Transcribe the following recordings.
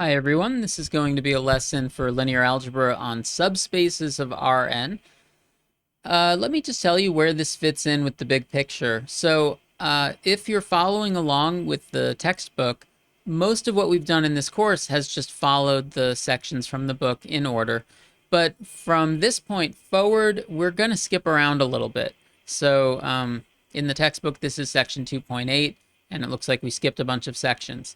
Hi everyone, this is going to be a lesson for linear algebra on subspaces of Rn. Let me just tell you where this fits in with the big picture. If you're following along with the textbook, most of what we've done in this course has just followed the sections from the book in order. But from this point forward, we're going to skip around a little bit. In the textbook, this is section 2.8, and it looks like we skipped a bunch of sections.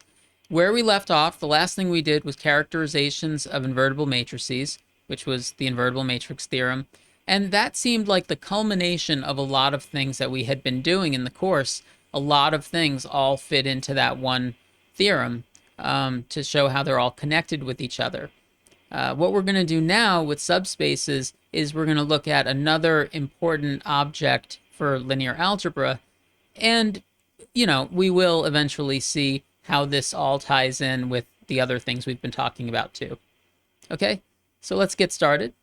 Where we left off, the last thing we did was characterizations of invertible matrices, which was the invertible matrix theorem. And that seemed like the culmination of a lot of things that we had been doing in the course. A lot of things all fit into that one theorem to show how they're all connected with each other. What we're going to do now with subspaces is we're going to look at another important object for linear algebra. And, we will eventually see how this all ties in with the other things we've been talking about too. Okay, so let's get started.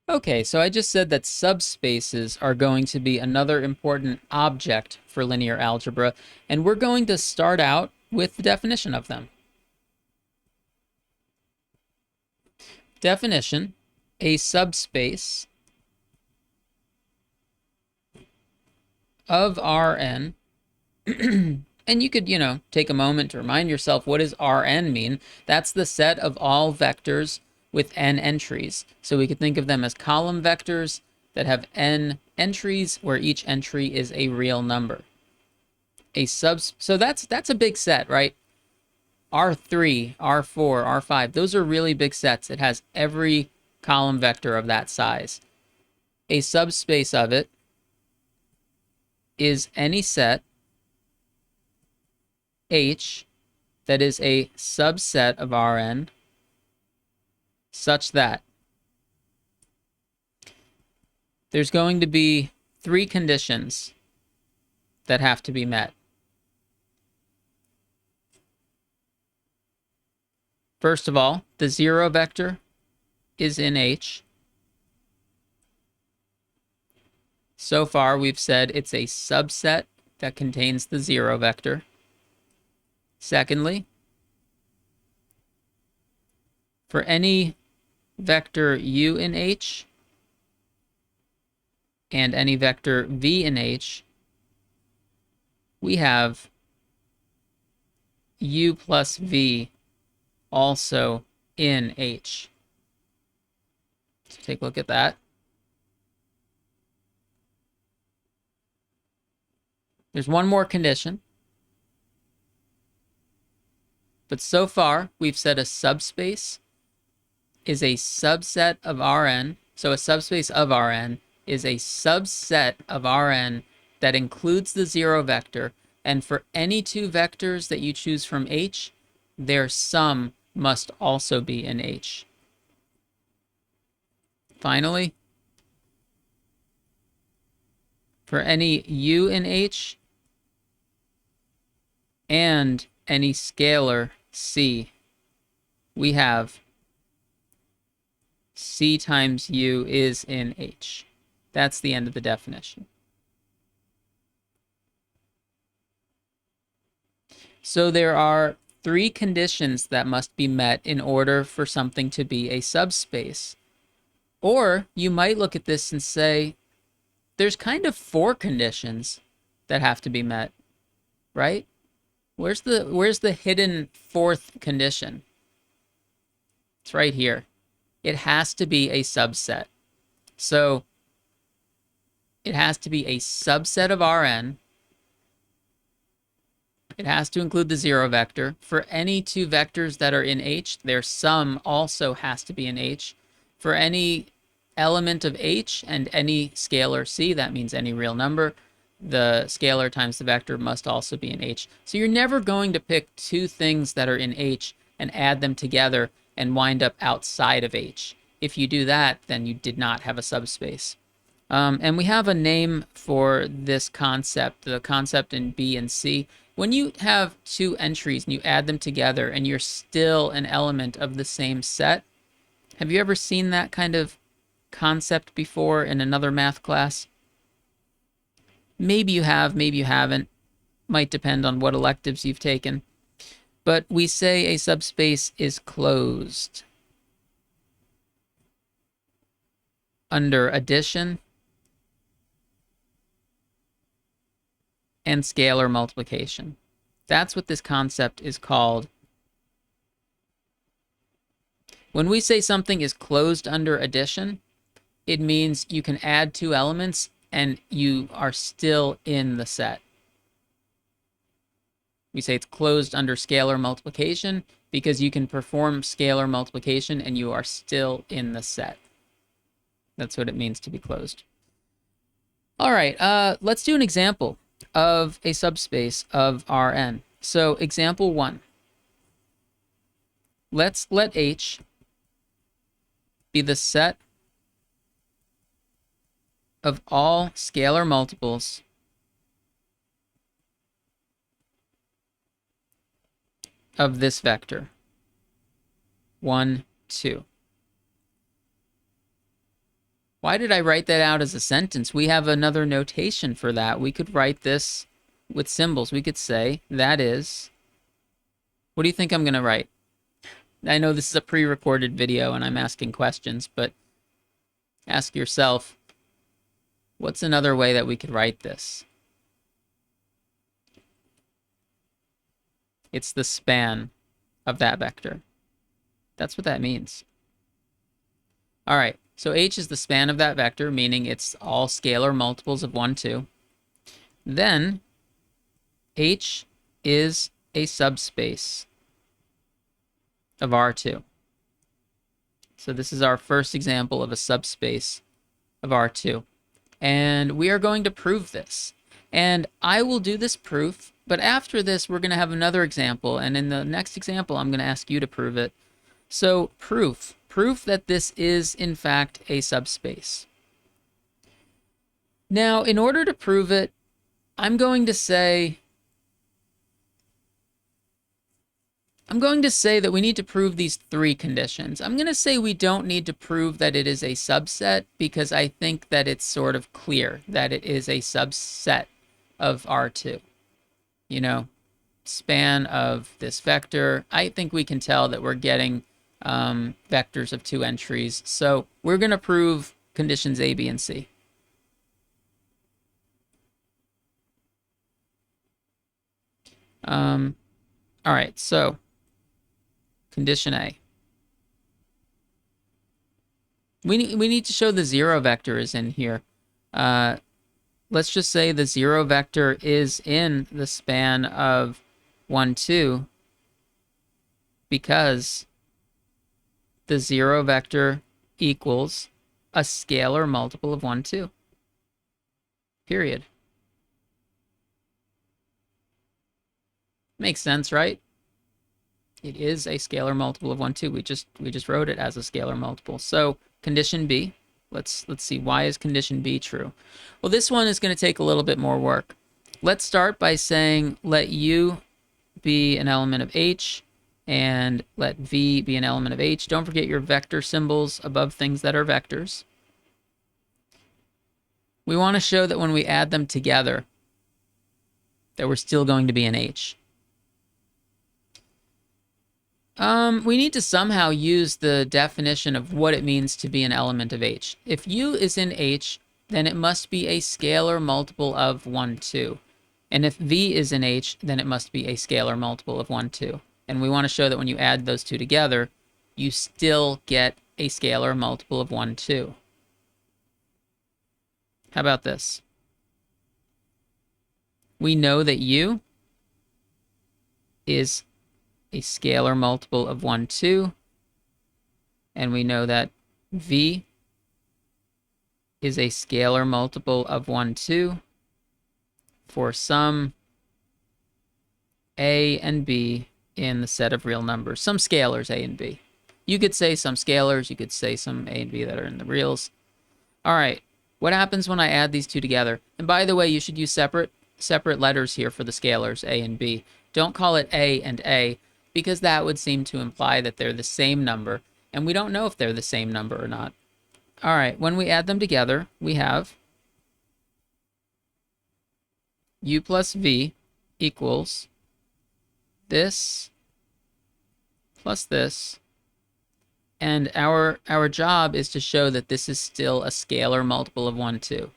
Okay, so I just said that subspaces are going to be another important object for linear algebra, and we're going to start out with the definition of them. Definition: a subspace of Rn. And you could, take a moment to remind yourself, what does Rn mean? That's the set of all vectors with n entries. So we could think of them as column vectors that have n entries, where each entry is a real number. So that's a big set, right? R3, R4, R5, those are really big sets. It has every column vector of that size. A subspace of it is any set H that is a subset of Rn such that there's going to be three conditions that have to be met. First of all, the zero vector is in H. So far, we've said it's a subset that contains the zero vector. Secondly, for any vector u in H and any vector v in H, we have u plus v also in H. So take a look at that. There's one more condition. But so far, we've said a subspace is a subset of Rn. So a subspace of Rn is a subset of Rn that includes the zero vector. And for any two vectors that you choose from H, their sum must also be in H. Finally, for any u in H and any scalar c, we have c times u is in H. That's the end of the definition. So there are three conditions that must be met in order for something to be a subspace. Or you might look at this and say, there's kind of four conditions that have to be met, right? Where's the hidden fourth condition? It's right here. It has to be a subset. So it has to be a subset of Rn. It has to include the zero vector. For any two vectors that are in H, their sum also has to be in H. For any element of H and any scalar c, that means any real number, the scalar times the vector must also be in H. So you're never going to pick two things that are in H and add them together and wind up outside of H. If you do that, then you did not have a subspace. And we have a name for this concept, the concept in B and C. When you have two entries and you add them together and you're still an element of the same set, have you ever seen that kind of concept before in another math class? Maybe you have, maybe you haven't. Might depend on what electives you've taken. but we say a subspace is closed under addition and scalar multiplication. That's what this concept is called. When we say something is closed under addition, it means you can add two elements and you are still in the set. We say it's closed under scalar multiplication because you can perform scalar multiplication and you are still in the set. That's what it means to be closed. All right, let's do an example of a subspace of Rn. So example 1. Let's let H be the set of all scalar multiples of this vector, 1, 2. Why did I write that out as a sentence? We have another notation for that. We could write this with symbols. We could say, that is, what do you think I'm going to write? I know this is a pre-recorded video and I'm asking questions, but ask yourself, what's another way that we could write this? It's the span of that vector. That's what that means. All right, so H is the span of that vector, meaning it's all scalar multiples of 1, 2. Then H is a subspace of R2. So this is our first example of a subspace of R2. And we are going to prove this. And I will do this proof, but after this, we're going to have another example. And in the next example, I'm going to ask you to prove it. So proof that this is, in fact, a subspace. Now, in order to prove it, I'm going to say that we need to prove these three conditions. I'm going to say we don't need to prove that it is a subset because I think that it's sort of clear that it is a subset of R2. You know, span of this vector. I think we can tell that we're getting vectors of 2 entries. So we're going to prove conditions A, B, and C. All right, so condition A. We need to show the 0 vector is in here. Let's just say the 0 vector is in the span of 1, 2 because the 0 vector equals a scalar multiple of 1, 2. Period. Makes sense, right? It is a scalar multiple of 1, 2. We just wrote it as a scalar multiple. So condition B, let's see, why is condition B true? Well, this one is going to take a little bit more work. Let's start by saying let U be an element of H and let V be an element of H. Don't forget your vector symbols above things that are vectors. We want to show that when we add them together, that we're still going to be in H. We need to somehow use the definition of what it means to be an element of H. If U is in H, then it must be a scalar multiple of 1, 2. And if V is in H, then it must be a scalar multiple of 1, 2. And we want to show that when you add those two together, you still get a scalar multiple of 1, 2. How about this? We know that U is a scalar multiple of 1, 2. And we know that V is a scalar multiple of 1, 2 for some A and B in the set of real numbers. Some scalars, A and B. You could say some scalars, you could say some A and B that are in the reals. All right, what happens when I add these two together? And by the way, you should use separate letters here for the scalars, A and B. Don't call it A and A, because that would seem to imply that they're the same number, and we don't know if they're the same number or not. All right, when we add them together, we have U plus V equals this plus this. And our job is to show that this is still a scalar multiple of 1, 2.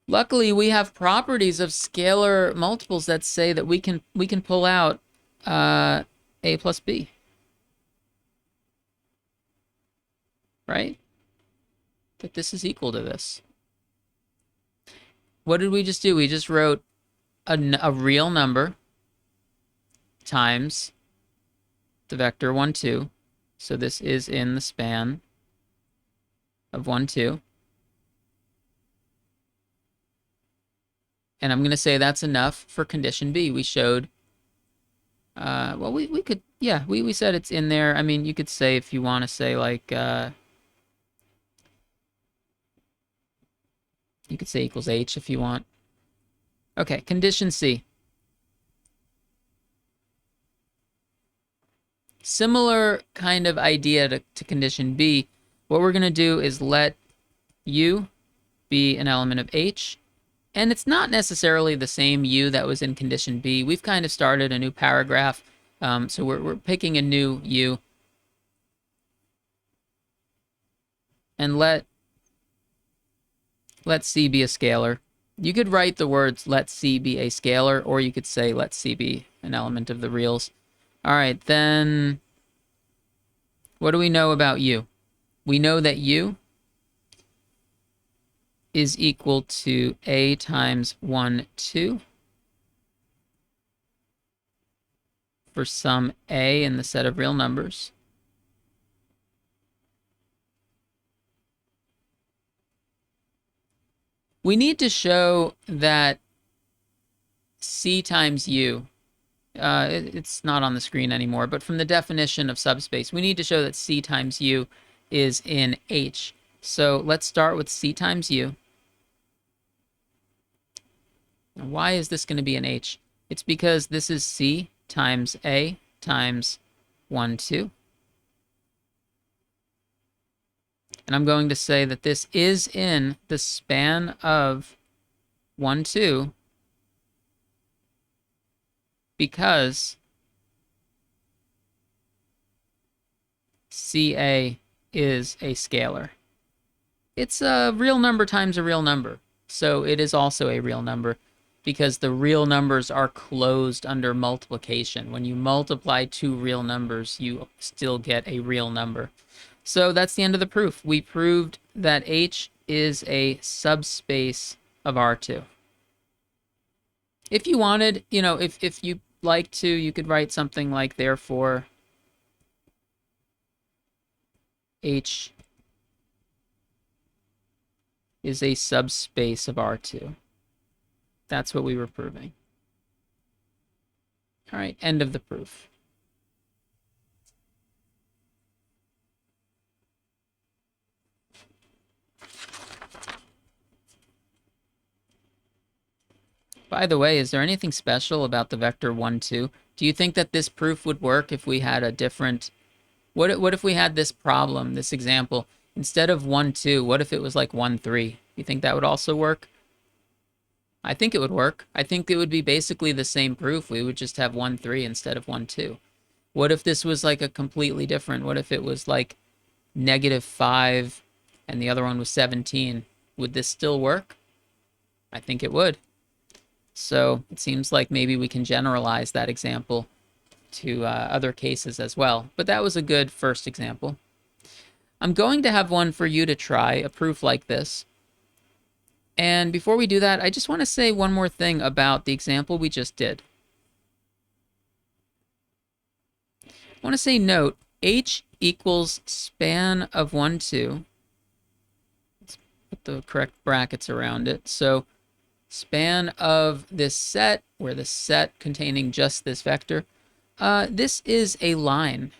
Luckily, we have properties of scalar multiples that say that we can pull out a plus b. Right? That this is equal to this. What did we just do? We just wrote a real number times the vector 1, 2. So this is in the span of 1, 2. And I'm going to say that's enough for condition B. We showed, well, we could, yeah, we said it's in there. I mean, you could say, if you want to say, like, you could say equals H if you want. Okay, condition C. Similar kind of idea to condition B. What we're going to do is let U be an element of H. And it's not necessarily the same U that was in condition B. We've kind of started a new paragraph. So we're picking a new U. And let C be a scalar. You could write the words let C be a scalar, or you could say let C be an element of the reals. All right, then what do we know about U? We know that U is equal to A times 1, 2 for some A in the set of real numbers. We need to show that C times U, it's not on the screen anymore, but from the definition of subspace, we need to show that C times U is in H. So let's start with C times U. Now, why is this going to be an H? It's because this is C times A times 1, 2. And I'm going to say that this is in the span of 1, 2 because CA is a scalar. It's a real number times a real number. So it is also a real number because the real numbers are closed under multiplication. When you multiply two real numbers, you still get a real number. So that's the end of the proof. We proved that H is a subspace of R2. If you wanted, you know, if you like to, you could write something like, therefore, H is a subspace of R2. That's what we were proving. All right, end of the proof. By the way, is there anything special about the vector 1, 2? Do you think that this proof would work if we had a different... What if we had this problem, this example, instead of 1, 2, what if it was like 1, 3? You think that would also work? I think it would work. I think it would be basically the same proof. We would just have 1, 3 instead of 1, 2. What if this was like a completely different? What if it was like -5 and the other one was 17? Would this still work? I think it would. So it seems like maybe we can generalize that example to other cases as well. But that was a good first example. I'm going to have one for you to try, a proof like this. And before we do that, I just want to say one more thing about the example we just did. I want to say note, H equals span of 1, 2. Let's put the correct brackets around it. So span of this set, where the set containing just this vector, this is a line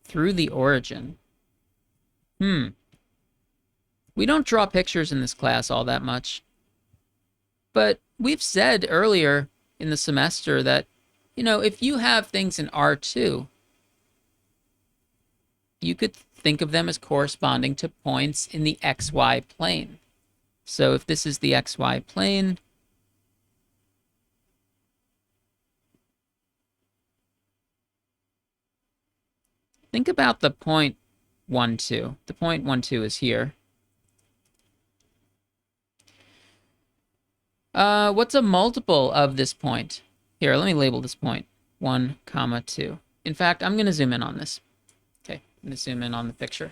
through the origin. We don't draw pictures in this class all that much. But we've said earlier in the semester that, you know, if you have things in R2, you could think of them as corresponding to points in the XY plane. So if this is the XY plane, think about the point 1, 2. The point 1, 2 is here. What's a multiple of this point? Here, let me label this point 1, comma 2. In fact, I'm going to zoom in on this. Okay, I'm going to zoom in on the picture.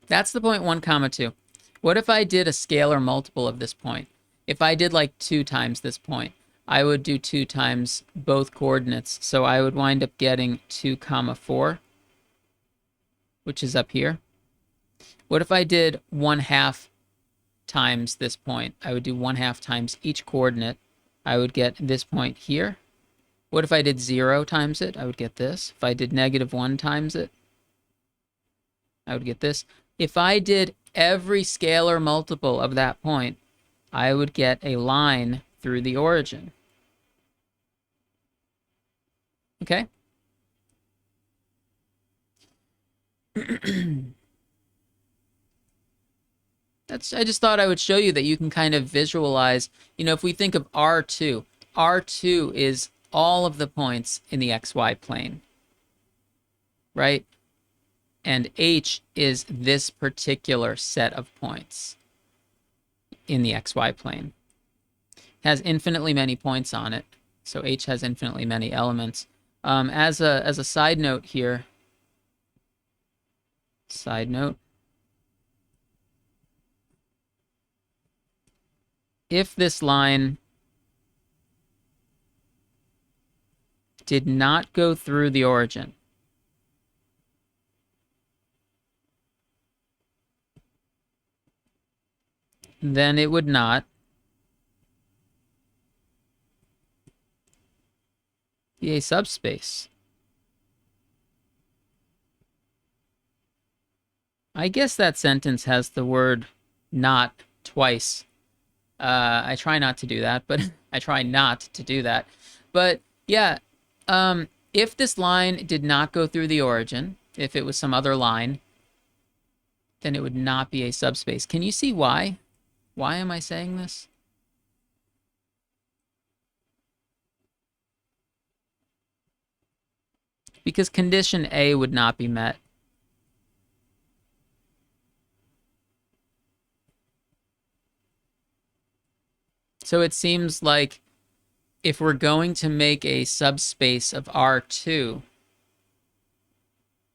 That's the point 1, comma 2. What if I did a scalar multiple of this point? If I did like 2 times this point, I would do 2 times both coordinates. So I would wind up getting 2, comma 4, which is up here. What if I did 1/2 times this point? I would do 1/2 times each coordinate. I would get this point here. What if I did 0 times it? I would get this. If I did -1 times it, I would get this. If I did every scalar multiple of that point, I would get a line through the origin. Okay? I just thought I would show you that you can kind of visualize, if we think of R2, R2 is all of the points in the XY plane, right? And H is this particular set of points in the XY plane. It has infinitely many points on it, so H has infinitely many elements. As a side note here, if this line did not go through the origin, then it would not be a subspace. I guess that sentence has the word not twice. I try not to do that, but I try not to do that. But yeah, if this line did not go through the origin, if it was some other line, then it would not be a subspace. Can you see why? Why am I saying this? Because condition A would not be met. So it seems like if we're going to make a subspace of R2,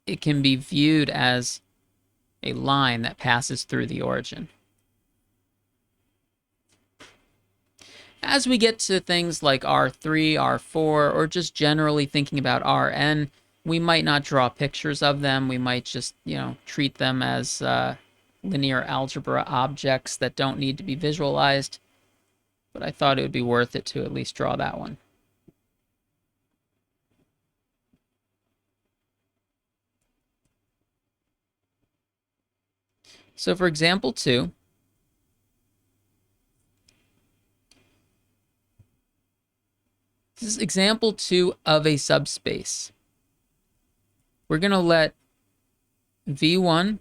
it can be viewed as a line that passes through the origin. As we get to things like R3, R4, or just generally thinking about Rn, we might not draw pictures of them. We might just, treat them as linear algebra objects that don't need to be visualized. But I thought it would be worth it to at least draw that one. So for example 2, this is example 2 of a subspace. We're going to let V1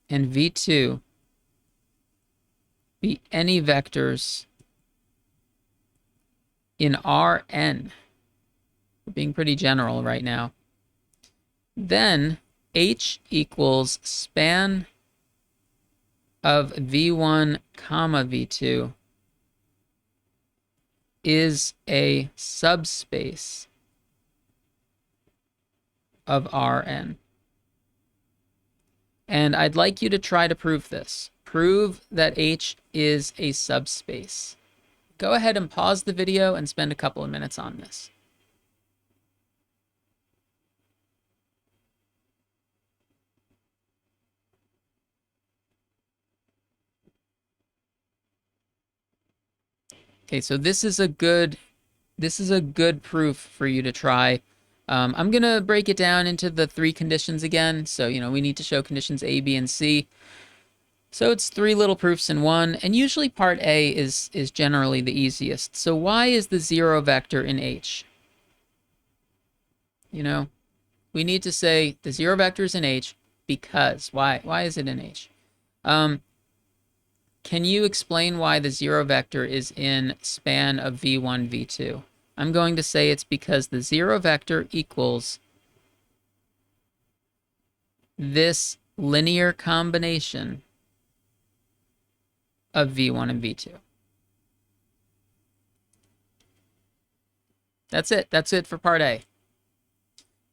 and V2 be any vectors in Rn. We're being pretty general right now. Then H equals span of V1 comma V2 is a subspace of Rn. And I'd like you to try to prove this. Prove that H is a subspace. Go ahead and pause the video and spend a couple of minutes on this. Okay, so this is a good proof for you to try. I'm gonna break it down into the 3 conditions again. So, we need to show conditions A, B, and C. So it's 3 little proofs in one, and usually part A is generally the easiest. So why is the 0 vector in H? We need to say the 0 vector is in H because. Why is it in H? Can you explain why the 0 vector is in span of V1, V2? I'm going to say it's because the 0 vector equals this linear combination of v1 and v2. That's it. That's it for part A.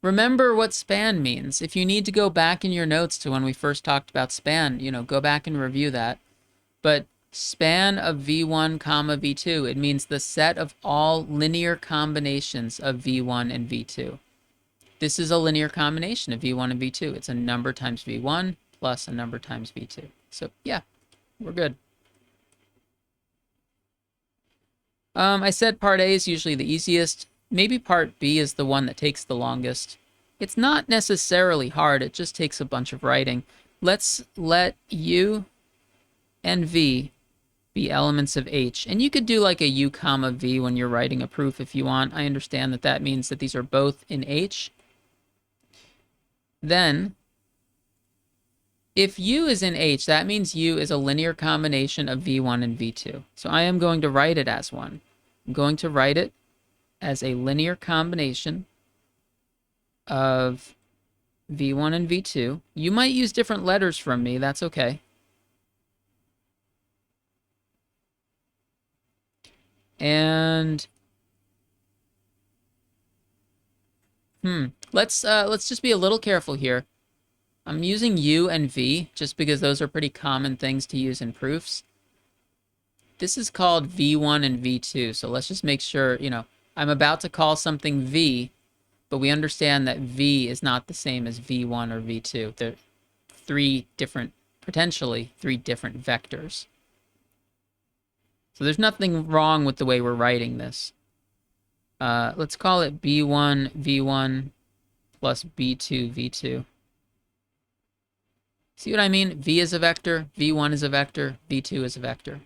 Remember what span means. If you need to go back in your notes to when we first talked about span, go back and review that. But span of v1 comma v2, it means the set of all linear combinations of v1 and v2. This is a linear combination of v1 and v2. It's a number times v1 plus a number times v2. So yeah, we're good. I said part A is usually the easiest. Maybe part B is the one that takes the longest. It's not necessarily hard. It just takes a bunch of writing. Let's let U and V be elements of H. And you could do like a U comma V when you're writing a proof if you want. I understand that that means that these are both in H. Then, if U is in H, that means U is a linear combination of V1 and V2. So I am going to write it as one. I'm going to write it as a linear combination of V1 and V2. You might use different letters from me. That's okay. And let's just be a little careful here. I'm using U and V just because those are pretty common things to use in proofs. This is called V1 and V2, so let's just make sure, I'm about to call something V, but we understand that V is not the same as V1 or V2. They're potentially three different vectors. So there's nothing wrong with the way we're writing this. Let's call it B1 V1 plus B2 V2. See what I mean? V is a vector, V1 is a vector, V2 is a vector.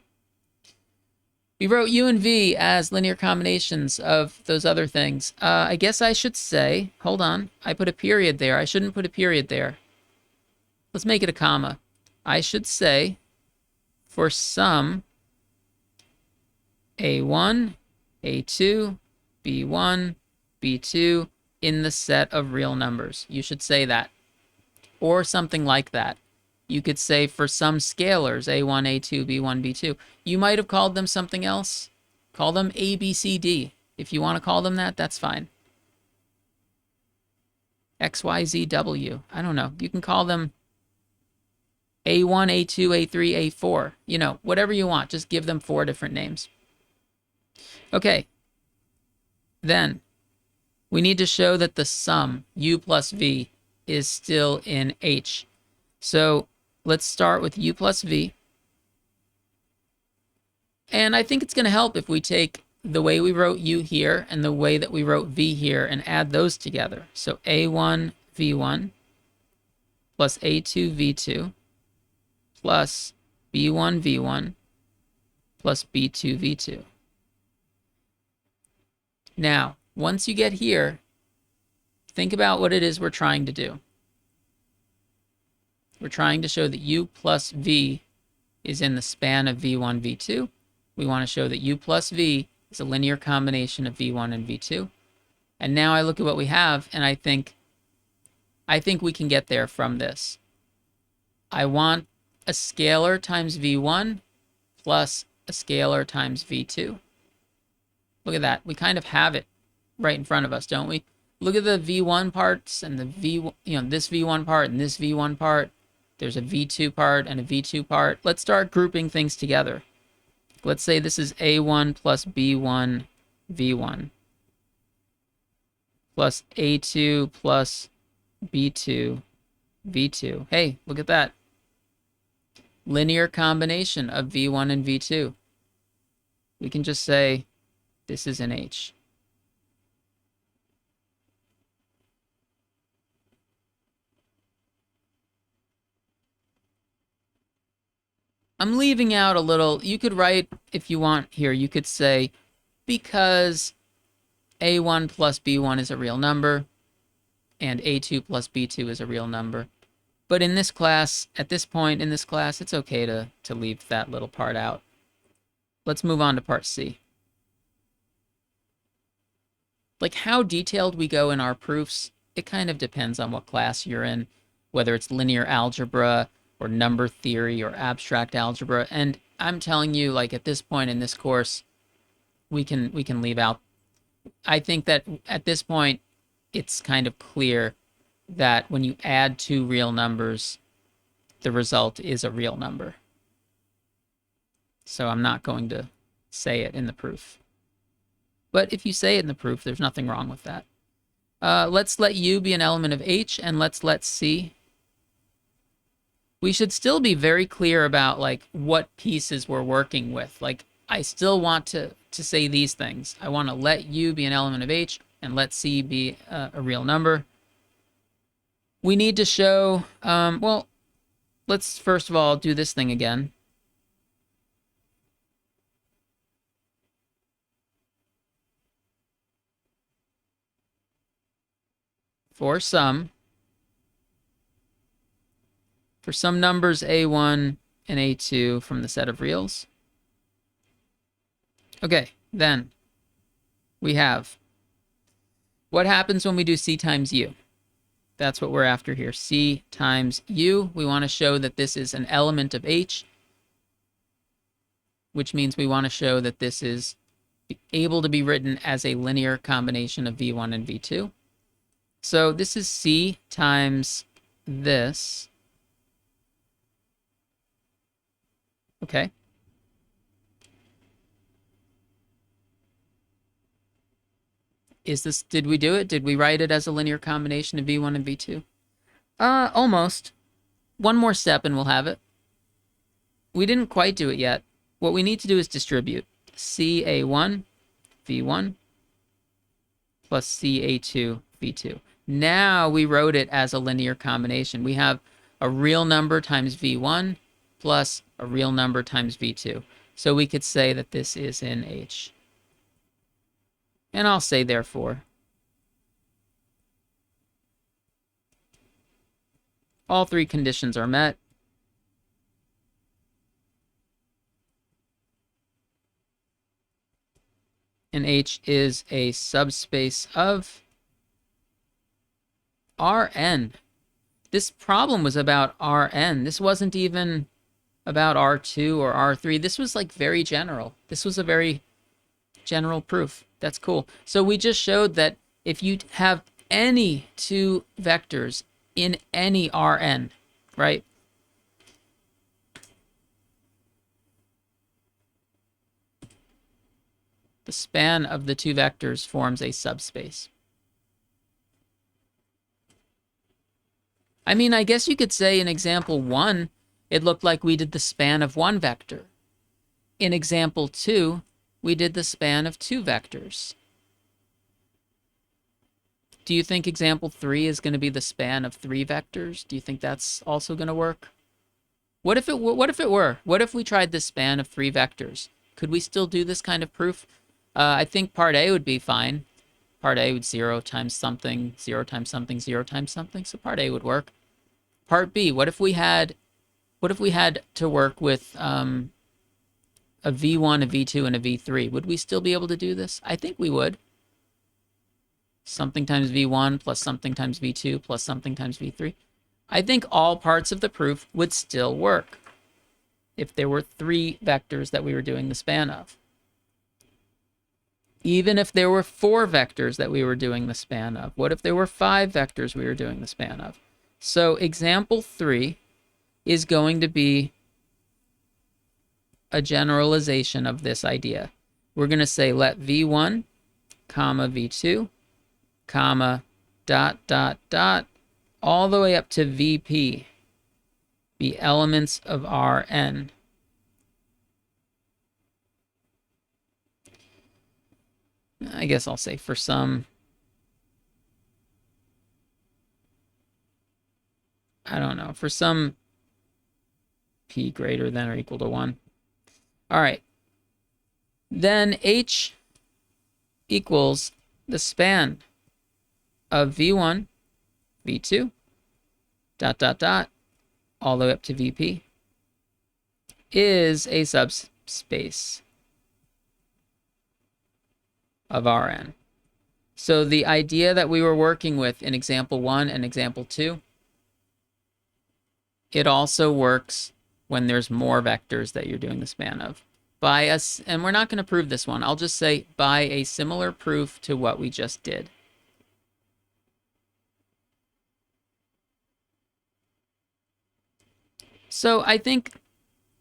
We wrote U and V as linear combinations of those other things. I guess I should say, hold on, I put a period there. I shouldn't put a period there. Let's make it a comma. I should say, for some A1, A2, B1, B2 in the set of real numbers. You should say that. Or something like that. You could say for some scalars, A1, A2, B1, B2. You might have called them something else. Call them A, B, C, D. If you want to call them that, that's fine. X, Y, Z, W. I don't know. You can call them A1, A2, A3, A4. Whatever you want. Just give them 4 different names. Okay. Then, we need to show that the sum, U plus V, is still in H. So let's start with U plus V. And I think it's going to help if we take the way we wrote U here and the way that we wrote V here and add those together. So A1 V1 plus A2 V2 plus B1 V1 plus B2 V2. Now, once you get here, think about what it is we're trying to do. We're trying to show that U plus V is in the span of V1, V2. We want to show that U plus V is a linear combination of V1 and V2. And now I look at what we have, and I think we can get there from this. I want a scalar times V1 plus a scalar times V2. Look at that. We kind of have it right in front of us, don't we? Look at the V1 parts and the this V1 part and this V1 part. There's a V2 part and a V2 part. Let's start grouping things together. Let's say this is A1 plus B1 V1 plus A2 plus B2 V2. Hey, look at that. Linear combination of V1 and V2. We can just say this is an H. I'm leaving out a little. You could write, if you want here, you could say, because A1 plus B1 is a real number, and A2 plus B2 is a real number. But in this class, at this point in this class, it's okay to leave that little part out. Let's move on to part C. Like how detailed we go in our proofs, it kind of depends on what class you're in, whether it's linear algebra or number theory or abstract algebra. And I'm telling you, like at this point in this course, we can leave out. I think that at this point, it's kind of clear that when you add two real numbers, the result is a real number. So I'm not going to say it in the proof. But if you say it in the proof, there's nothing wrong with that. Let's let U be an element of H, and let's let C. We should still be very clear about like what pieces we're working with. Like I still want to say these things. I want to let U be an element of H and let C be a real number. We need to show, well, let's first of all do this thing again. For some numbers A1 and A2 from the set of reals. Okay, then we have what happens when we do C times U. That's what we're after here. C times U. We want to show that this is an element of H, which means we want to show that this is able to be written as a linear combination of V1 and V2. So this is C times this. Okay. Did we do it? Did we write it as a linear combination of V1 and V2? Almost. One more step and we'll have it. We didn't quite do it yet. What we need to do is distribute CA1, V1, plus CA2, V2. Now we wrote it as a linear combination. We have a real number times V1 plus a real number times V2. So we could say that this is in H. And I'll say therefore. All three conditions are met. And H is a subspace of Rn. This problem was about Rn. This wasn't even about R2 or R3. This was like very general. This was a very general proof. That's cool. So we just showed that if you have any two vectors in any Rn, right? The span of the two vectors forms a subspace. I mean, I guess you could say in example 1, it looked like we did the span of one vector. In example 2, we did the span of two vectors. Do you think example 3 is going to be the span of three vectors? Do you think that's also going to work? What if it were? What if we tried the span of three vectors? Could we still do this kind of proof? I think part A would be fine. Part A would 0 times something, 0 times something, 0 times something. So part A would work. Part B, what if we had to work with a V1, a V2, and a V3? Would we still be able to do this? I think we would. Something times V1 plus something times V2 plus something times V3. I think all parts of the proof would still work if there were three vectors that we were doing the span of. Even if there were four vectors that we were doing the span of. What if there were five vectors we were doing the span of? So example 3 is going to be a generalization of this idea. We're going to say let V1, comma V2, comma, dot, dot, dot, all the way up to VP be elements of Rn. I guess I'll say for some, I don't know, for some p greater than or equal to 1. All right. Then H equals the span of V1, V2, dot, dot, dot, all the way up to VP is a subspace of Rn. So the idea that we were working with in example 1 and example 2, it also works when there's more vectors that you're doing the span of. And we're not going to prove this one. I'll just say by a similar proof to what we just did. So I think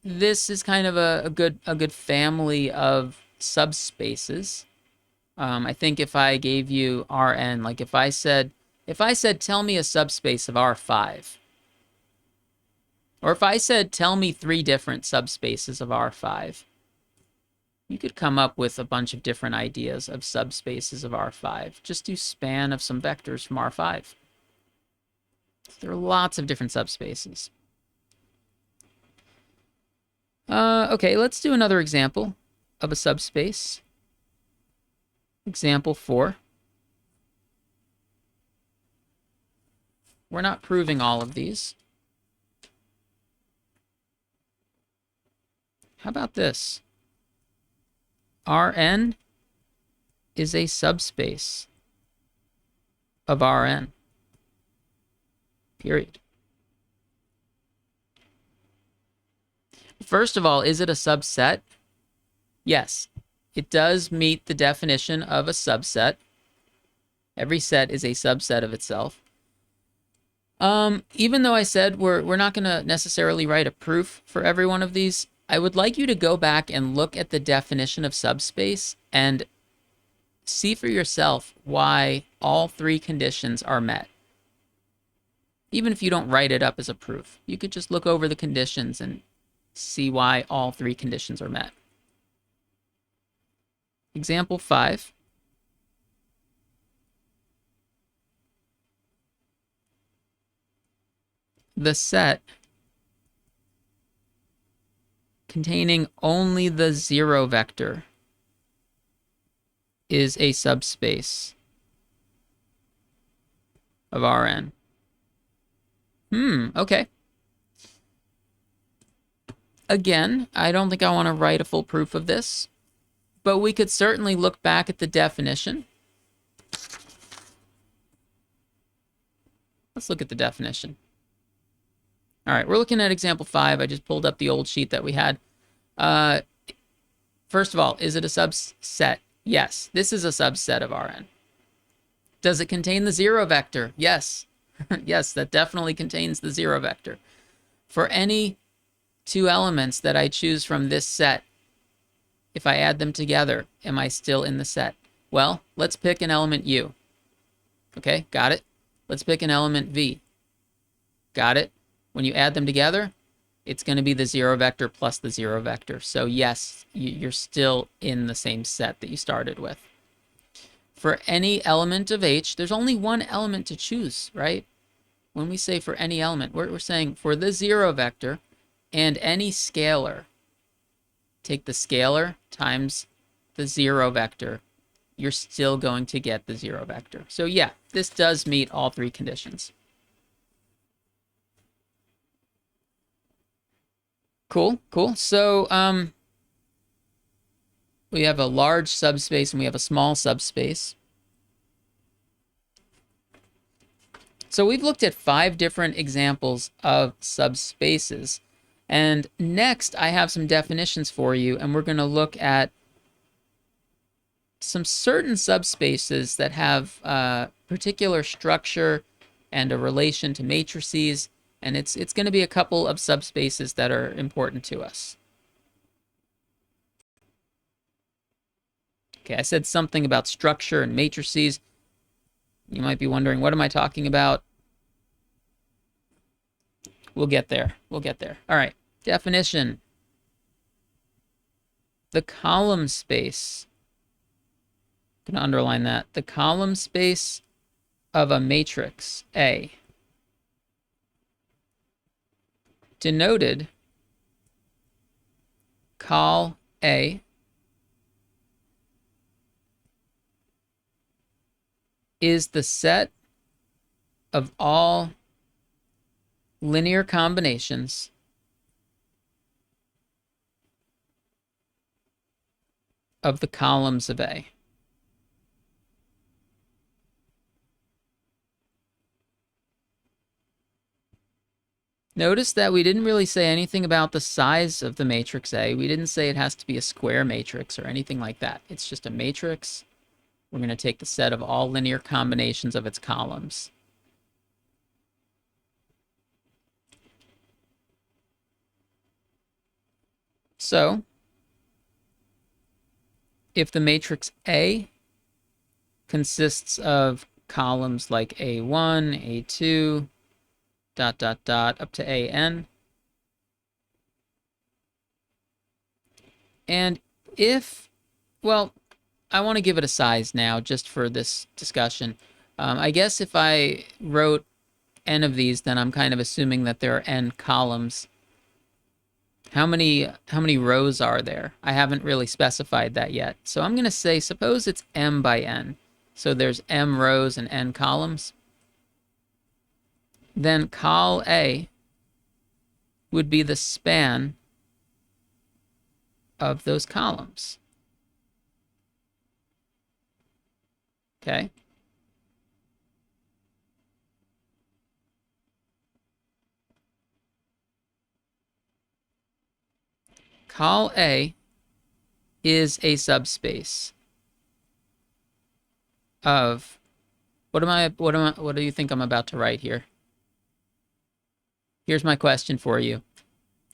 this is kind of a good family of subspaces. I think if I gave you Rn, like if I said tell me a subspace of R5, or if I said tell me 3 different subspaces of R5, you could come up with a bunch of different ideas of subspaces of R5. Just do span of some vectors from R5. There are lots of different subspaces. Okay, let's do another example of a subspace. Example 4. We're not proving all of these. How about this? Rn is a subspace of Rn. Period. First of all, is it a subset? Yes, it does meet the definition of a subset. Every set is a subset of itself. Even though I said we're not going to necessarily write a proof for every one of these, I would like you to go back and look at the definition of subspace and see for yourself why all 3 conditions are met. Even if you don't write it up as a proof, you could just look over the conditions and see why all 3 conditions are met. Example 5. The set containing only the 0 vector is a subspace of Rn. Okay. Again, I don't think I want to write a full proof of this, but we could certainly look back at the definition. Let's look at the definition. All right, we're looking at example 5. I just pulled up the old sheet that we had. First of all, is it a subset? Yes, this is a subset of Rn. Does it contain the 0 vector? Yes. Yes, that definitely contains the 0 vector. For any 2 elements that I choose from this set, if I add them together, am I still in the set? Well, let's pick an element U. Okay, got it? Let's pick an element V. Got it? When you add them together, it's going to be the 0 vector plus the 0 vector. So yes, you're still in the same set that you started with. For any element of H, there's only one element to choose, right? When we say for any element, we're saying for the 0 vector and any scalar, take the scalar times the 0 vector, you're still going to get the 0 vector. So yeah, this does meet all 3 conditions. Cool. So we have a large subspace and we have a small subspace. So we've looked at 5 different examples of subspaces. And next, I have some definitions for you, and we're going to look at some certain subspaces that have particular structure and a relation to matrices. And it's going to be a couple of subspaces that are important to us. Okay, I said something about structure and matrices. You might be wondering, what am I talking about? We'll get there. All right, definition. The column space, I'm going to underline that. The column space of a matrix A, denoted col A, is the set of all linear combinations of the columns of A. Notice that we didn't really say anything about the size of the matrix A. We didn't say it has to be a square matrix or anything like that. It's just a matrix. We're going to take the set of all linear combinations of its columns. So, if the matrix A consists of columns like A1, A2, dot, dot, dot, up to AN, and if, well, I want to give it a size now just for this discussion. I guess if I wrote n of these, then I'm kind of assuming that there are n columns. How many rows are there? I haven't really specified that yet. So I'm going to say, suppose it's m by n. So there's m rows and n columns. Then col A would be the span of those columns. Okay? Col A is a subspace of what do you think I'm about to write here? Here's my question for you.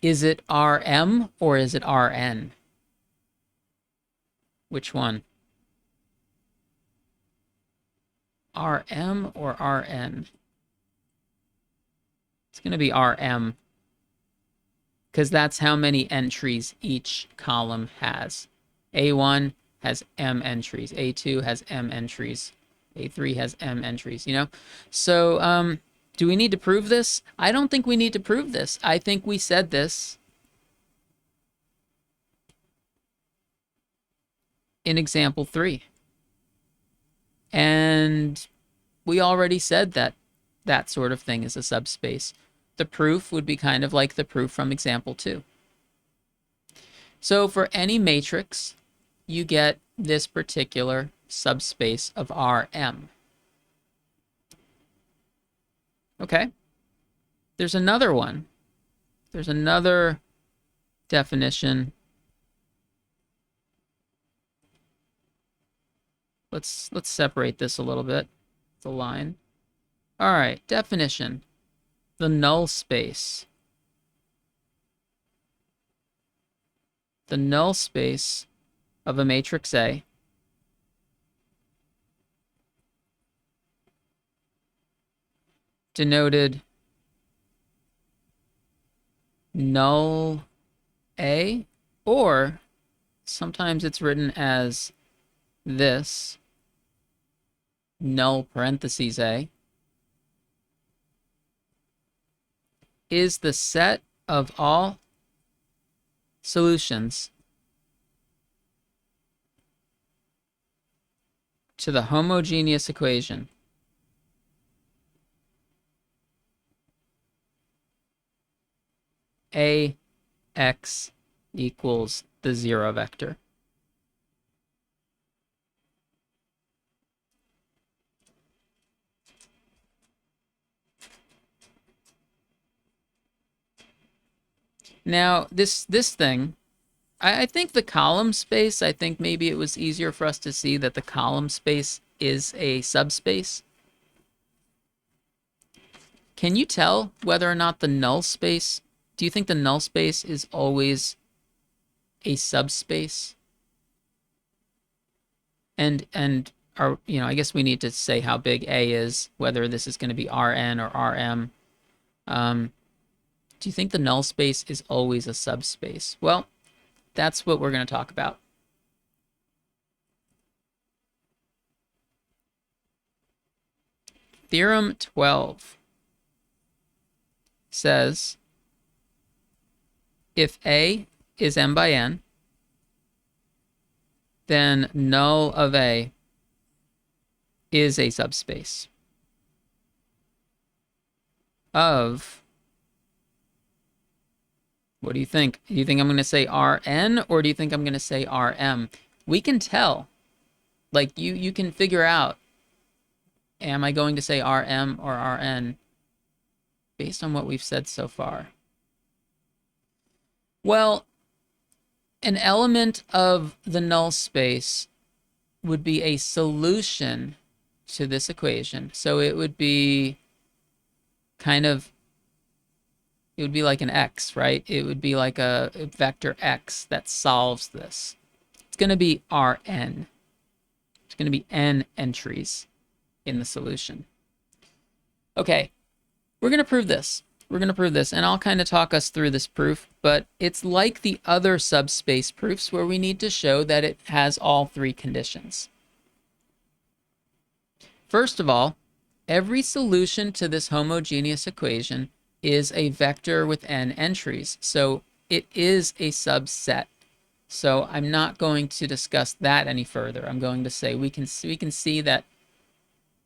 Is it Rm or is it Rn? Which one? Rm or Rn? It's going to be Rm, because that's how many entries each column has. A1 has m entries. A2 has m entries. A3 has m entries, you know? So, do we need to prove this? I don't think we need to prove this. I think we said this in example 3. And we already said that that sort of thing is a subspace. The proof would be kind of like the proof from example 2. So for any matrix, you get this particular subspace of Rm. Okay. There's another one. There's another definition. Let's separate this a little bit. The line. All right, definition. The null space. The null space of a matrix A denoted null A, or sometimes it's written as this, null parentheses A, is the set of all solutions to the homogeneous equation Ax equals the 0 vector. Now, this thing, I think the column space, I think maybe it was easier for us to see that the column space is a subspace. Can you tell whether or not the null space, do you think the null space is always a subspace? And I guess we need to say how big A is, whether this is going to be Rn or Rm. Do you think the null space is always a subspace? Well, that's what we're going to talk about. Theorem 12 says if A is m by n, then null of A is a subspace of, what do you think? Do you think I'm going to say Rn, or do you think I'm going to say Rm? We can tell. Like, you can figure out, am I going to say Rm or Rn? based on what we've said so far? Well, an element of the null space would be a solution to this equation. So it would be kind of, it would be like an x, right? It would be like a vector x that solves this. It's going to be Rn. It's going to be n entries in the solution. Okay, we're going to prove this. We're going to prove this, and I'll kind of talk us through this proof, but it's like the other subspace proofs where we need to show that it has all three conditions. First of all, every solution to this homogeneous equation is a vector with n entries, so it is a subset. So I'm not going to discuss that any further. I'm going to say we can see that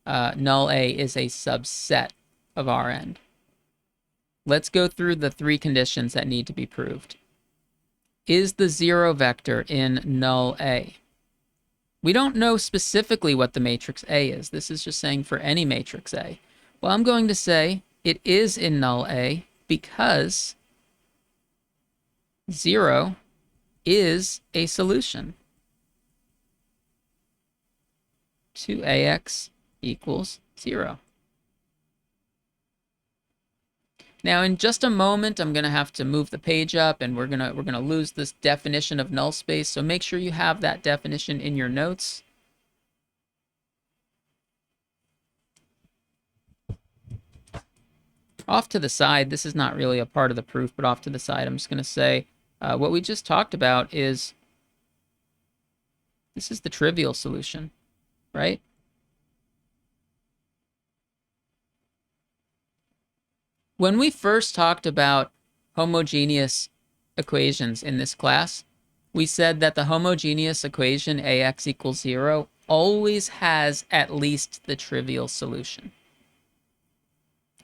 null A is a subset of Rn. Let's go through the three conditions that need to be proved. Is the zero vector in null A? We don't know specifically what the matrix A is. This is just saying for any matrix A. Well, I'm going to say it is in null A because 0 is a solution to AX equals 0. Now, in just a moment, I'm going to have to move the page up, and we're gonna lose this definition of null space. So make sure you have that definition in your notes. Off to the side, this is not really a part of the proof, but off to the side, I'm just going to say what we just talked about is this is the trivial solution, right? When we first talked about homogeneous equations in this class, we said that the homogeneous equation AX equals 0 always has at least the trivial solution.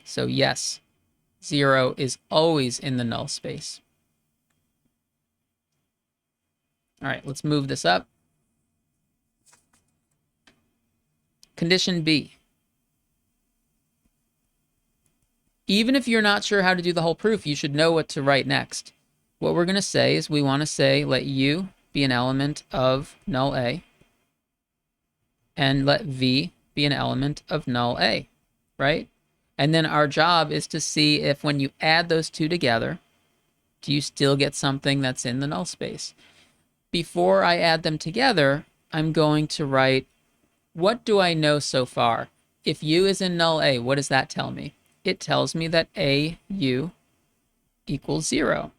So yes, 0 is always in the null space. All right, let's move this up. Condition B. Even if you're not sure how to do the whole proof, you should know what to write next. What we're going to say is we want to say let U be an element of null A and let V be an element of null A, right? And then our job is to see if when you add those two together, do you still get something that's in the null space? Before I add them together, I'm going to write, what do I know so far? If U is in null A, what does that tell me? It tells me that AU equals 0.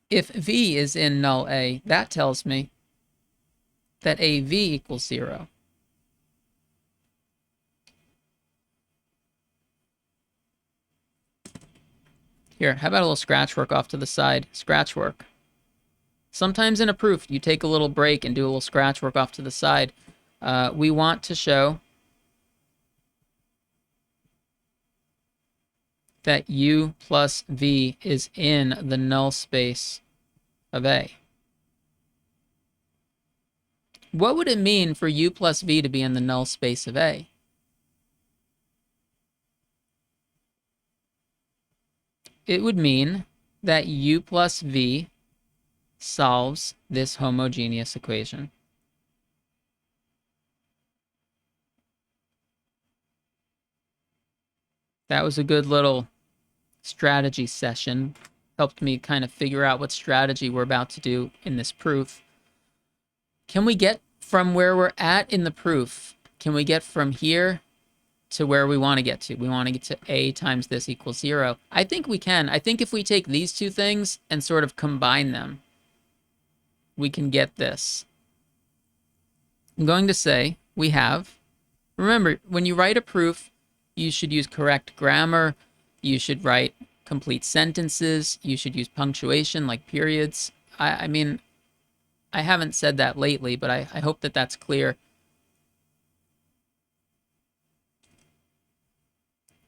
If V is in null A, that tells me that AV equals 0. Here, how about a little scratch work off to the side? Scratch work. Sometimes in a proof, you take a little break and do a little scratch work off to the side. We want to show that U plus V is in the null space of A. What would it mean for U plus V to be in the null space of A? It would mean that U plus V solves this homogeneous equation. That was a good little strategy session. Helped me kind of figure out what strategy we're about to do in this proof. Can we get from where we're at in the proof? Can we get from here to where we want to get to? We want to get to A times this equals 0. I think we can. I think if we take these two things and sort of combine them, we can get this. I'm going to say we have, remember, when you write a proof, you should use correct grammar. You should write complete sentences. You should use punctuation like periods. I mean, I haven't said that lately, but I hope that that's clear.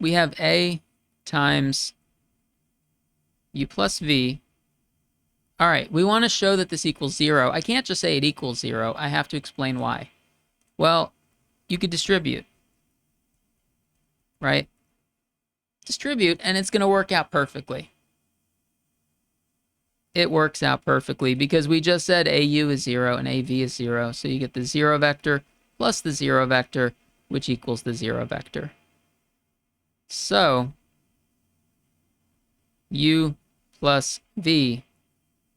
We have A times U plus V. All right, we want to show that this equals 0. I can't just say it equals 0. I have to explain why. Well, you could distribute, right? distribute, and it's going to work out perfectly. It works out perfectly because we just said AU is 0 and AV is 0. So you get the 0 vector plus the 0 vector, which equals the 0 vector. So U plus V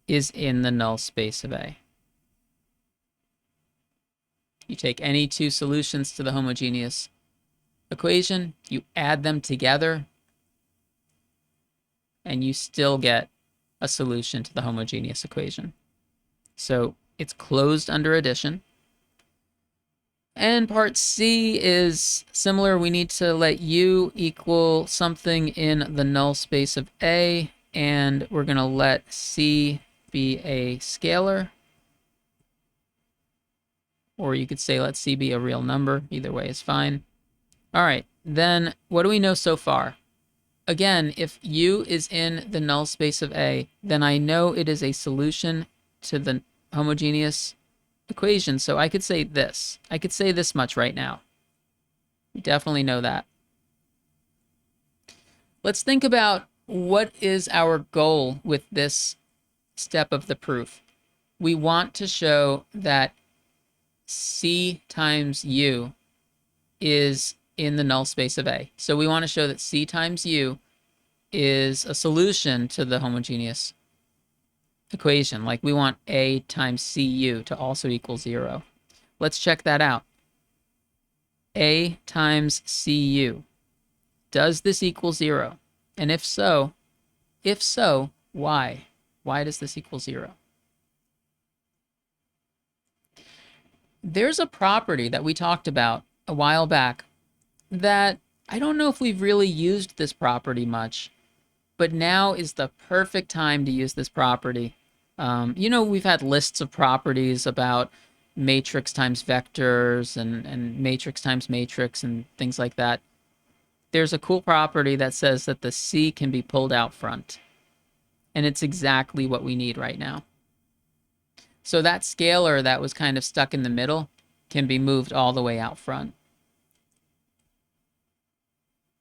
is in the null space of A. You take any two solutions to the homogeneous equation, you add them together, and you still get a solution to the homogeneous equation. So it's closed under addition. And part C is similar. We need to let U equal something in the null space of A, and we're going to let C be a scalar. Or you could say let C be a real number. Either way is fine. All right, then what do we know so far? Again, if U is in the null space of A, then I know it is a solution to the homogeneous equation. So I could say this. I could say this much right now. We definitely know that. Let's think about what is our goal with this step of the proof. We want to show that C times U is in the null space of A. So we want to show that C times U is a solution to the homogeneous equation. Like we want A times CU to also equal 0. Let's check that out. A times CU. Does this equal 0? And if so, why? Why does this equal 0? There's a property that we talked about a while back that I don't know if we've really used this property much, but now is the perfect time to use this property. You know, we've had lists of properties about matrix times vectors and matrix times matrix and things like that. There's a cool property that says that the C can be pulled out front. And it's exactly what we need right now. So that scalar that was kind of stuck in the middle can be moved all the way out front.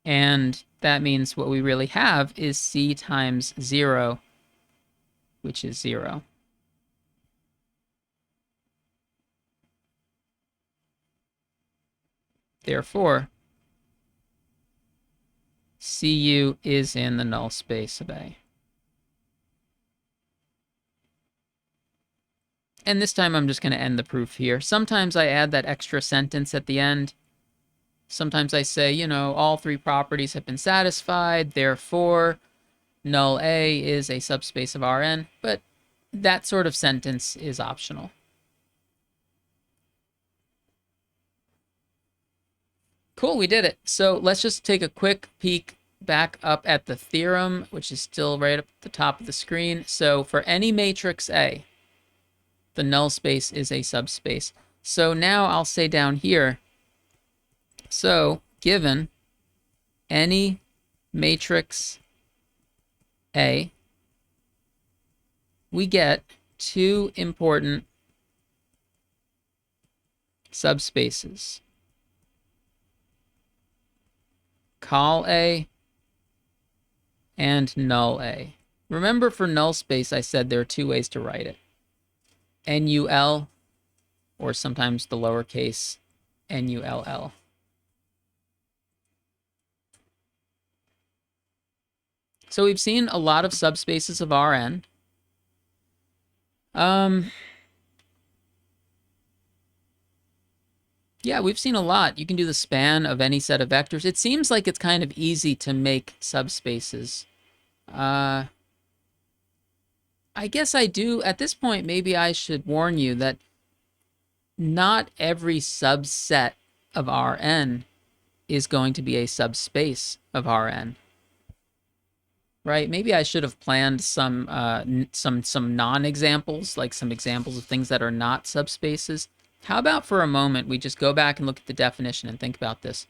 And that means what we really have is C times 0, which is 0. Therefore, CU is in the null space of A. And this time I'm just going to end the proof here. Sometimes I add that extra sentence at the end. Sometimes I say, you know, all three properties have been satisfied, therefore null A is a subspace of Rn, but that sort of sentence is optional. Cool, we did it. So let's just take a quick peek back up at the theorem, which is still right up at the top of the screen. So for any matrix A, the null space is a subspace. So now I'll say down here, so given any matrix A, we get two important subspaces. Call A and null A. Remember for null space, I said there are two ways to write it. NUL, or sometimes the lowercase NULL. So we've seen a lot of subspaces of Rn. Yeah, we've seen a lot. You can do the span of any set of vectors. It seems like it's kind of easy to make subspaces. I guess I do. At this point, maybe I should warn you that not every subset of Rn is going to be a subspace of Rn. Right? Maybe I should have planned some non-examples, like some examples of things that are not subspaces. How about for a moment we just go back and look at the definition and think about this?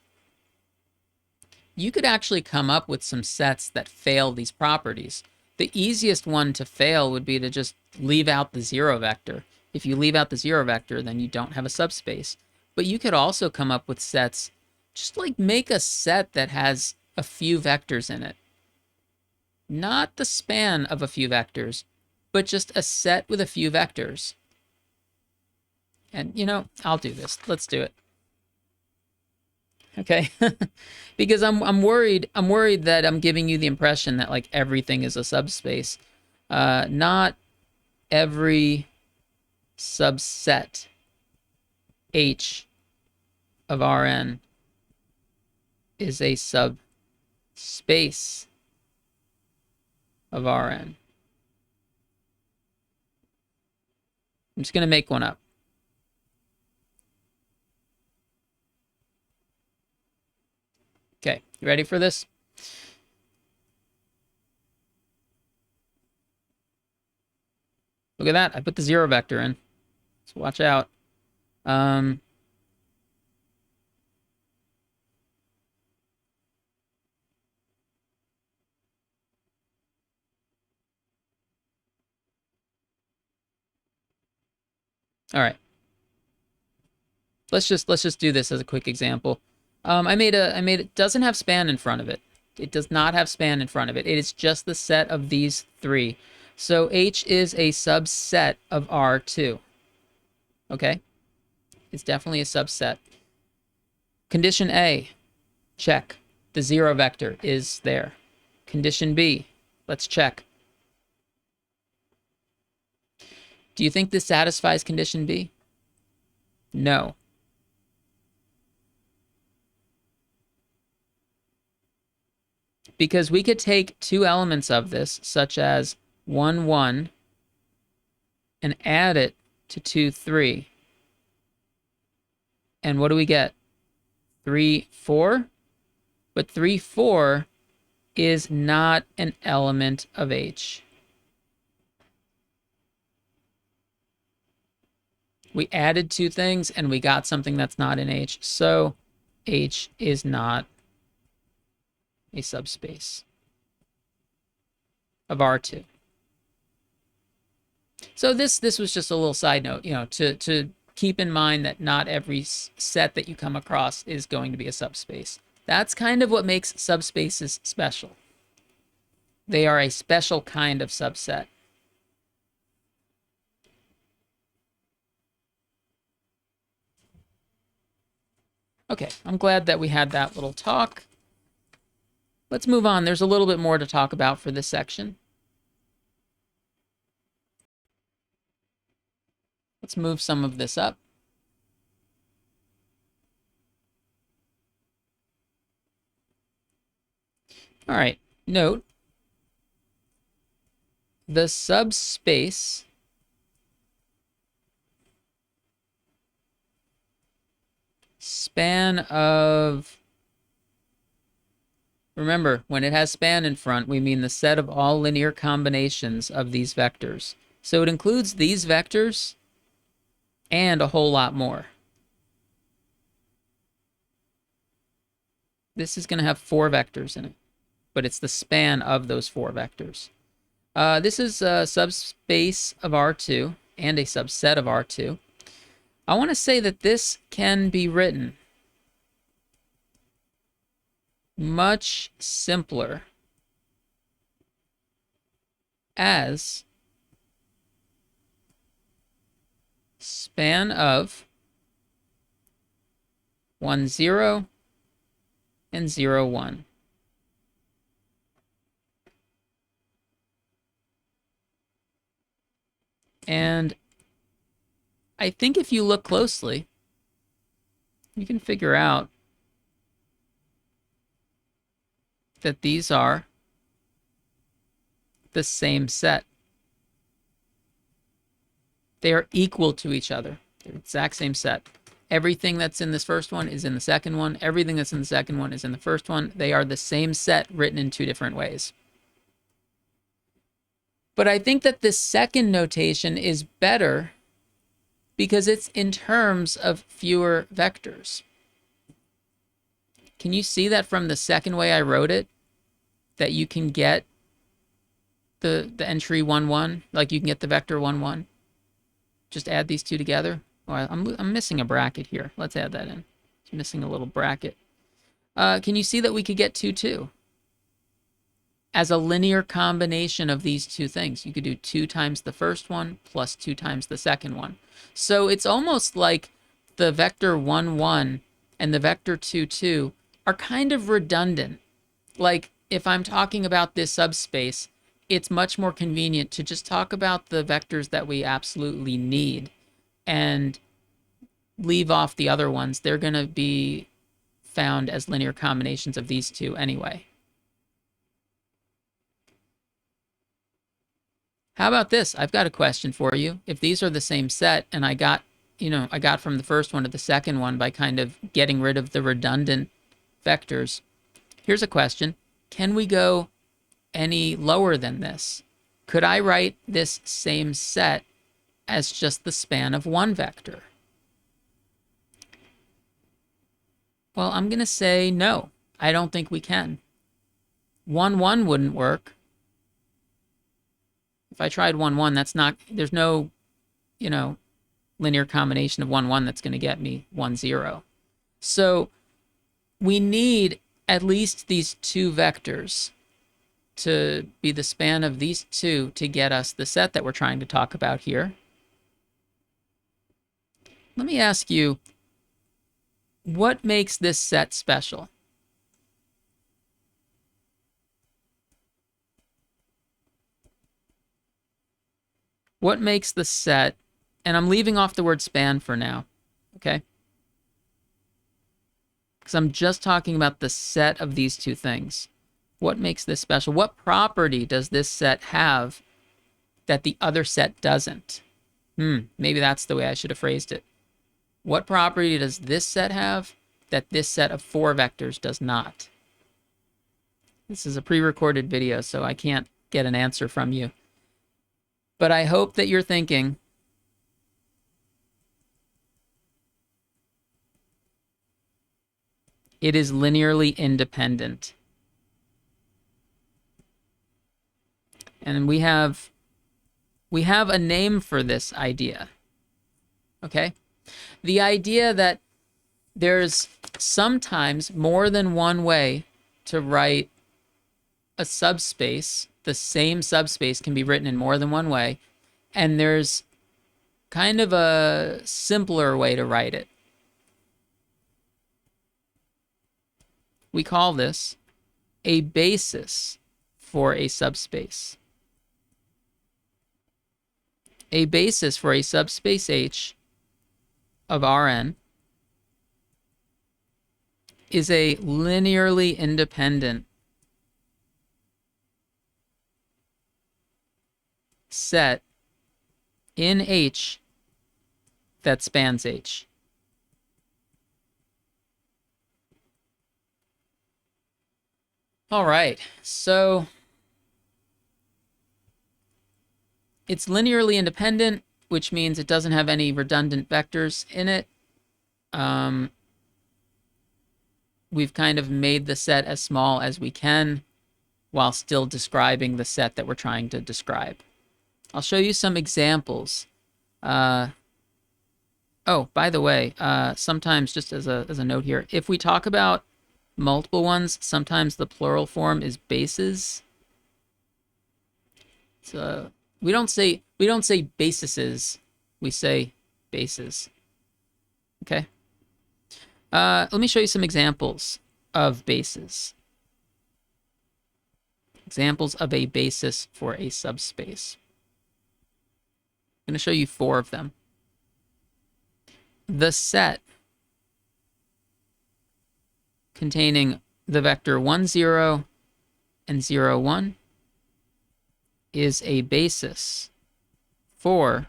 You could actually come up with some sets that fail these properties. The easiest one to fail would be to just leave out the 0 vector. If you leave out the 0 vector, then you don't have a subspace. But you could also come up with sets, just like make a set that has a few vectors in it. Not the span of a few vectors, but just a set with a few vectors. And, you know, I'll do this. Let's do it. Okay? Because I'm worried that I'm giving you the impression that like everything is a subspace. Not every subset H of Rn is a subspace of Rn. I'm just going to make one up. Okay, you ready for this? Look at that. I put the zero vector in. So watch out. All right. Let's just do this as a quick example. It doesn't have span in front of it. It does not have span in front of it. It is just the set of these three. So H is a subset of R2. Okay? It's definitely a subset. Condition A, check. The zero vector is there. Condition B, let's check. Do you think this satisfies condition B? No. Because we could take two elements of this, such as 1, 1, and add it to 2, 3. And what do we get? 3, 4? But 3, 4 is not an element of H. We added two things and we got something that's not in H. So H is not a subspace of R2. So this was just a little side note, you know, to keep in mind that not every set that you come across is going to be a subspace. That's kind of what makes subspaces special. They are a special kind of subset. Okay, I'm glad that we had that little talk. Let's move on. There's a little bit more to talk about for this section. Let's move some of this up. All right, note the subspace span of, remember, when it has span in front, we mean the set of all linear combinations of these vectors. So it includes these vectors and a whole lot more. This is going to have 4 vectors in it, but it's the span of those 4 vectors. This is a subspace of R2 and a subset of R2. I want to say that this can be written much simpler as span of 1, 0 and 0, 1. And I think if you look closely, you can figure out that these are the same set. They are equal to each other. They're the exact same set. Everything that's in this first one is in the second one. Everything that's in the second one is in the first one. They are the same set written in 2 different ways. But I think that this second notation is better because it's in terms of fewer vectors. Can you see that from the second way I wrote it? That you can get the entry 1, 1, like you can get the vector 1, 1. Just add these two together. Oh, I'm missing a bracket here. Let's add that in. It's missing a little bracket. Can you see that we could get 2, 2? As a linear combination of these two things. You could do 2 times the first one plus 2 times the second one. So it's almost like the vector 1, 1 and the vector 2, 2 are kind of redundant. Like if I'm talking about this subspace, it's much more convenient to just talk about the vectors that we absolutely need and leave off the other ones. They're going to be found as linear combinations of these two anyway. How about this? I've got a question for you. If these are the same set and I got from the first one to the second one by kind of getting rid of the redundant vectors, here's a question. Can we go any lower than this? Could I write this same set as just the span of one vector? Well, I'm going to say no. I don't think we can. 1, 1 wouldn't work. If I tried 1, 1, there's no, linear combination of 1, 1 that's going to get me 1, 0. So we need at least these two vectors to be the span of these two to get us the set that we're trying to talk about here. Let me ask you, what makes this set special? What makes the set, and I'm leaving off the word span for now, okay? Because I'm just talking about the set of these two things. What makes this special? What property does this set have that the other set doesn't? Maybe that's the way I should have phrased it. What property does this set have that this set of 4 vectors does not? This is a pre-recorded video, so I can't get an answer from you. But I hope that you're thinking, it is linearly independent. And we have a name for this idea, okay? The idea that there's sometimes more than one way to write a subspace. The same subspace can be written in more than one way, and there's kind of a simpler way to write it. We call this a basis for a subspace. A basis for a subspace H of Rn is a linearly independent set in H that spans H. All right, so it's linearly independent, which means it doesn't have any redundant vectors in it. We've kind of made the set as small as we can while still describing the set that we're trying to describe. I'll show you some examples. Oh, by the way, sometimes, just as a note here, if we talk about multiple ones, sometimes the plural form is bases. So we don't say basises, we say bases. Okay. Let me show you some examples of bases. Examples of a basis for a subspace. I'm going to show you 4 of them. The set containing the vector 1, 0 and 0, 1 is a basis for...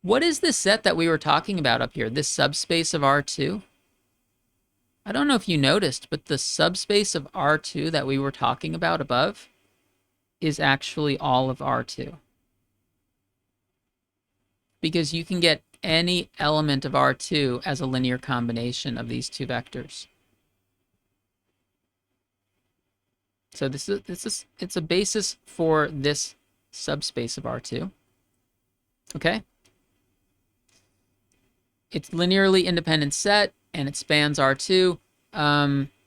What is this set that we were talking about up here? This subspace of R2? I don't know if you noticed, but the subspace of R2 that we were talking about above is actually all of R2. Because you can get any element of R2 as a linear combination of these two vectors. So it's a basis for this subspace of R2. Okay? It's linearly independent set, and it spans R2.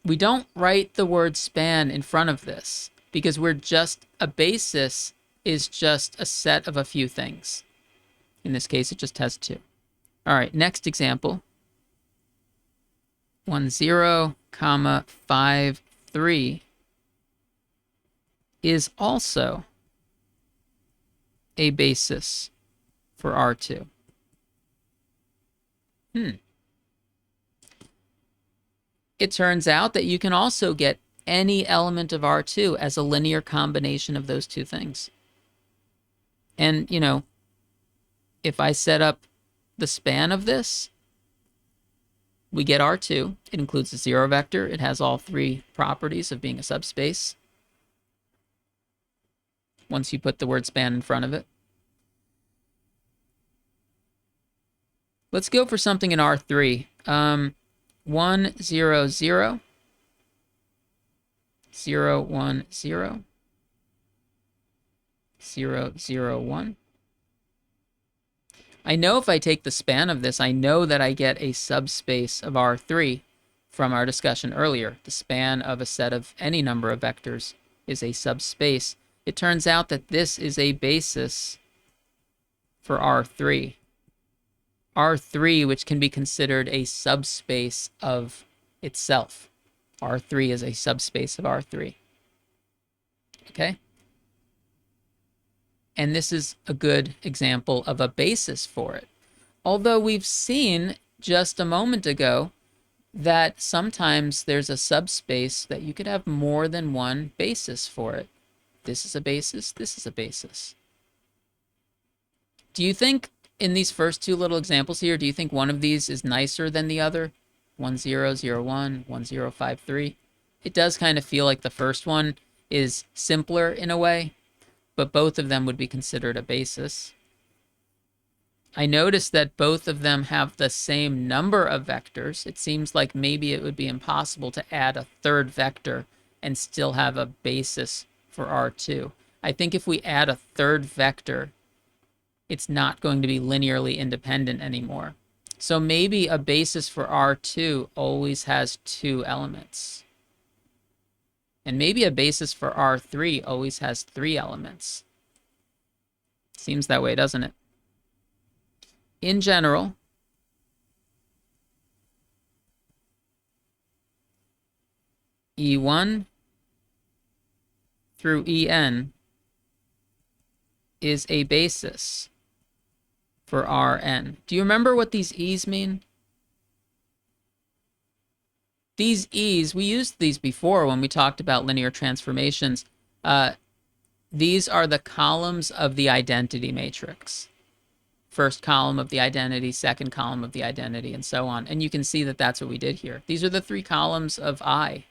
we don't write the word span in front of this because we're just, a basis is just a set of a few things. In this case, it just has two. All right, next example. 1, 0, comma, 5, 3 is also a basis for R2. It turns out that you can also get any element of R2 as a linear combination of those two things. And, you know, if I set up the span of this, we get R2. It includes a zero vector. It has all three properties of being a subspace once you put the word span in front of it. Let's go for something in R3. 1, 0, 0, 0, 1, 0, 0, 0, 1. I know if I take the span of this, I know that I get a subspace of R3 from our discussion earlier. The span of a set of any number of vectors is a subspace. It turns out that this is a basis for R3. R3, which can be considered a subspace of itself. R3 is a subspace of R3. Okay? And this is a good example of a basis for it. Although we've seen just a moment ago that sometimes there's a subspace that you could have more than one basis for it. This is a basis, this is a basis. Do you think in these first two little examples here, do you think one of these is nicer than the other? 1, 0, 0, 1, 1, 0, 5, 3. It does kind of feel like the first one is simpler in a way, but both of them would be considered a basis. I noticed that both of them have the same number of vectors. It seems like maybe it would be impossible to add a third vector and still have a basis for R2. I think if we add a third vector, it's not going to be linearly independent anymore. So maybe a basis for R2 always has two elements. And maybe a basis for R3 always has three elements. Seems that way, doesn't it? In general, E1 through En is a basis for Rn. Do you remember what these E's mean? These E's, we used these before when we talked about linear transformations. These are the columns of the identity matrix. First column of the identity, second column of the identity, and so on. And you can see that that's what we did here. These are the three columns of I.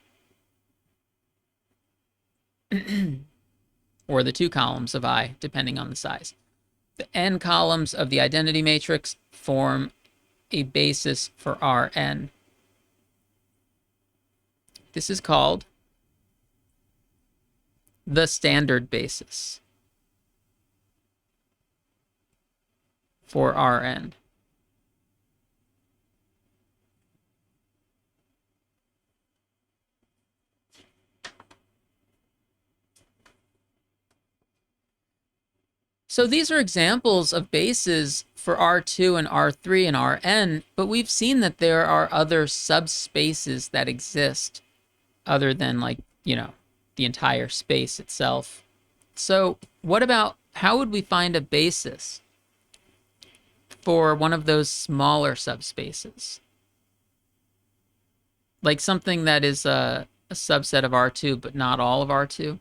Or the two columns of I, depending on the size. The n columns of the identity matrix form a basis for Rn. This is called the standard basis for Rn. So these are examples of bases for R2 and R3 and Rn, but we've seen that there are other subspaces that exist other than, like, you know, the entire space itself. So what about, how would we find a basis for one of those smaller subspaces? Like something that is a subset of R2, but not all of R2?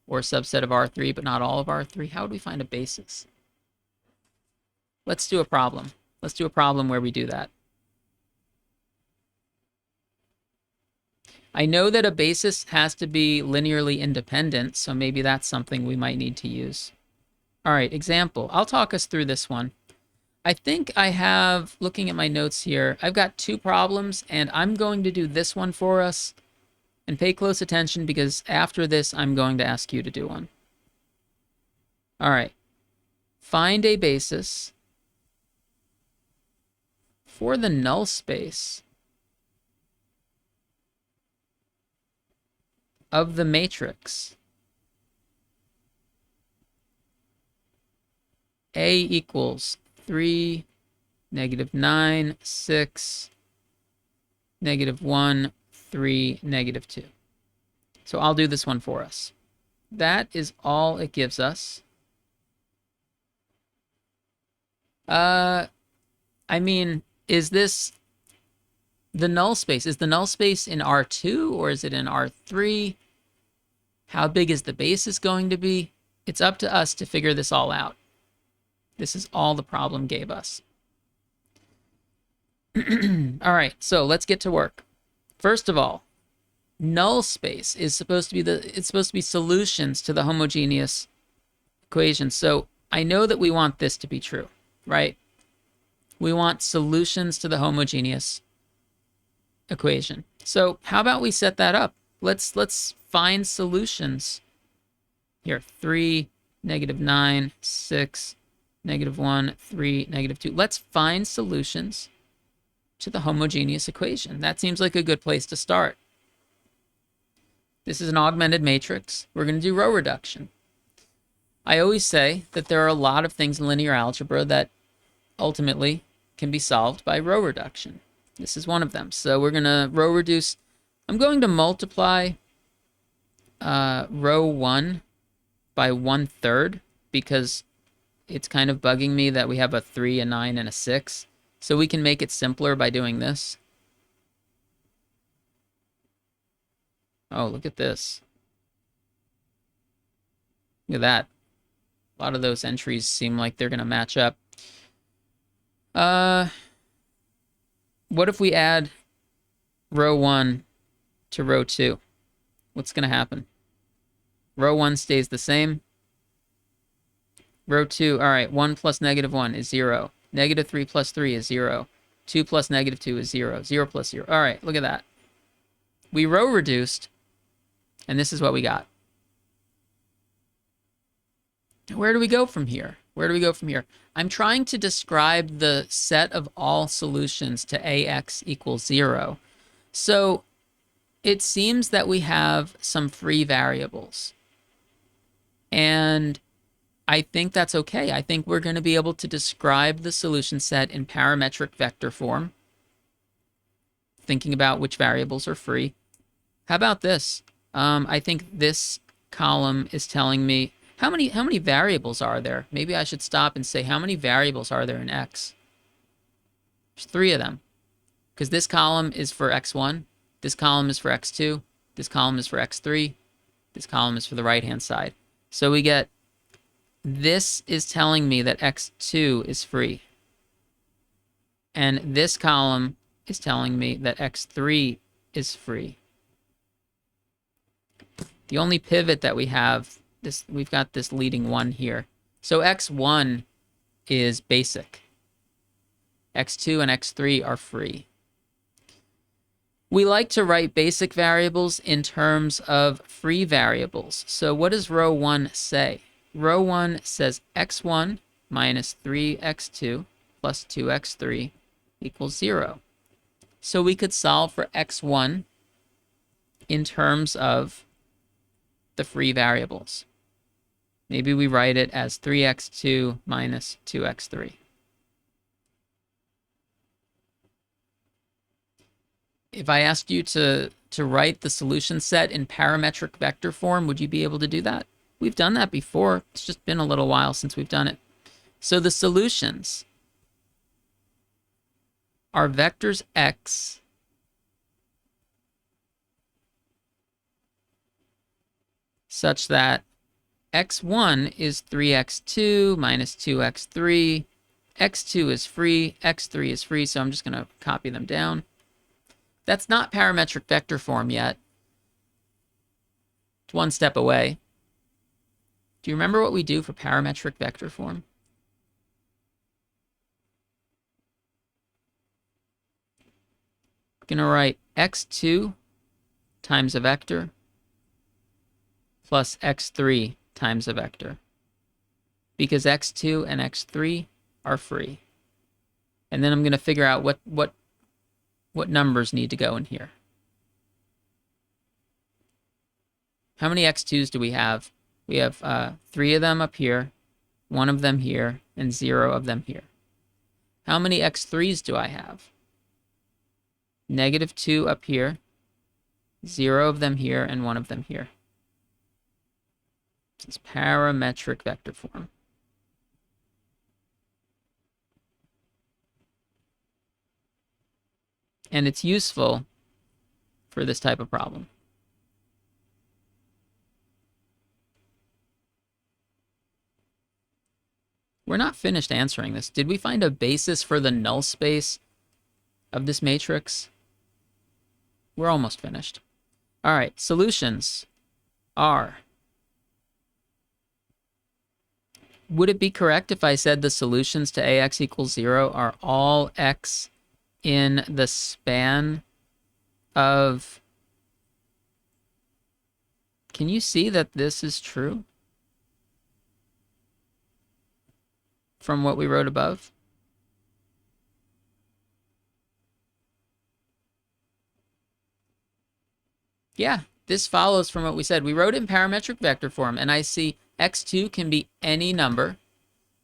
Or a subset of R3, but not all of R3? How would we find a basis? Let's do a problem. Let's do a problem where we do that. I know that a basis has to be linearly independent, so maybe that's something we might need to use. All right, example. I'll talk us through this one. I think I have, looking at my notes here, I've got two problems, and I'm going to do this one for us. And pay close attention, because after this, I'm going to ask you to do one. All right. Find a basis for the null space of the matrix A equals 3, -9, 6, -1, 3, -2. So I'll do this one for us. That is all it gives us. I mean, is this the null space? Is the null space in R2 or is it in R3? How big is the basis going to be? It's up to us to figure this all out. This is all the problem gave us. All right, so let's get to work. First of all, null space is supposed to be solutions to the homogeneous equation. So I know that we want this to be true, right? We want solutions to the homogeneous equation. So how about we set that up? Let's find solutions. Here, 3, -9, 6, -1, 3, -2. Let's find solutions to the homogeneous equation. That seems like a good place to start. This is an augmented matrix. We're going to do row reduction. I always say that there are a lot of things in linear algebra that ultimately can be solved by row reduction. This is one of them. So we're going to row reduce. I'm going to multiply row 1 by 1/3 because it's kind of bugging me that we have a 3, a 9, and a 6. So we can make it simpler by doing this. Oh, look at this. Look at that. A lot of those entries seem like they're going to match up. What if we add row 1 to row 2? What's going to happen? Row 1 stays the same. Row 2, all right, 1 plus -1 is 0. -3 plus 3 is 0. 2 plus -2 is 0. 0 plus 0. All right, look at that. We row reduced, and this is what we got. Where do we go from here? Where do we go from here? I'm trying to describe the set of all solutions to AX equals 0. So it seems that we have some free variables. And I think that's okay. I think we're going to be able to describe the solution set in parametric vector form, thinking about which variables are free. How about this? I think this column is telling me how many variables are there? Maybe I should stop and say how many variables are there in X? There's 3 of them. Because this column is for X1, this column is for X2, this column is for X3, this column is for the right-hand side. So we get, this is telling me that X2 is free. And this column is telling me that X3 is free. The only pivot that we have, we've got this leading 1 here. So X1 is basic. X2 and X3 are free. We like to write basic variables in terms of free variables. So what does row 1 say? Row 1 says X1 minus 3X2 plus 2X3 equals 0. So we could solve for X1 in terms of the free variables. Maybe we write it as 3x2 minus 2x3. If I asked you to write the solution set in parametric vector form, would you be able to do that? We've done that before. It's just been a little while since we've done it. So the solutions are vectors x such that x1 is 3x2 minus 2x3. x2 is free, x3 is free, so I'm just going to copy them down. That's not parametric vector form yet. It's one step away. Do you remember what we do for parametric vector form? I'm going to write x2 times a vector plus x3 times a vector, because x2 and x3 are free. And then I'm going to figure out what numbers need to go in here. How many x2s do we have? We have 3 of them up here, 1 of them here, and 0 of them here. How many x3s do I have? -2 up here, 0 of them here, and 1 of them here. It's parametric vector form. And it's useful for this type of problem. We're not finished answering this. Did we find a basis for the null space of this matrix? We're almost finished. All right, solutions are. Would it be correct if I said the solutions to ax equals 0 are all x in the span of... Can you see that this is true from what we wrote above? Yeah, this follows from what we said. We wrote it in parametric vector form, and I see x2 can be any number,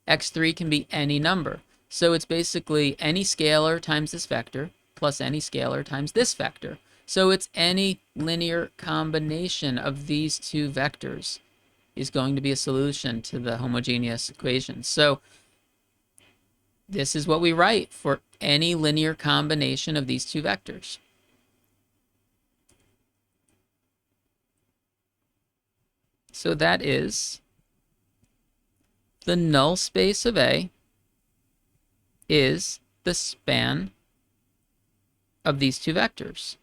x3 can be any number. So it's basically any scalar times this vector plus any scalar times this vector. So it's any linear combination of these two vectors is going to be a solution to the homogeneous equation. So this is what we write for any linear combination of these two vectors. So that is the null space of A is the span of these two vectors.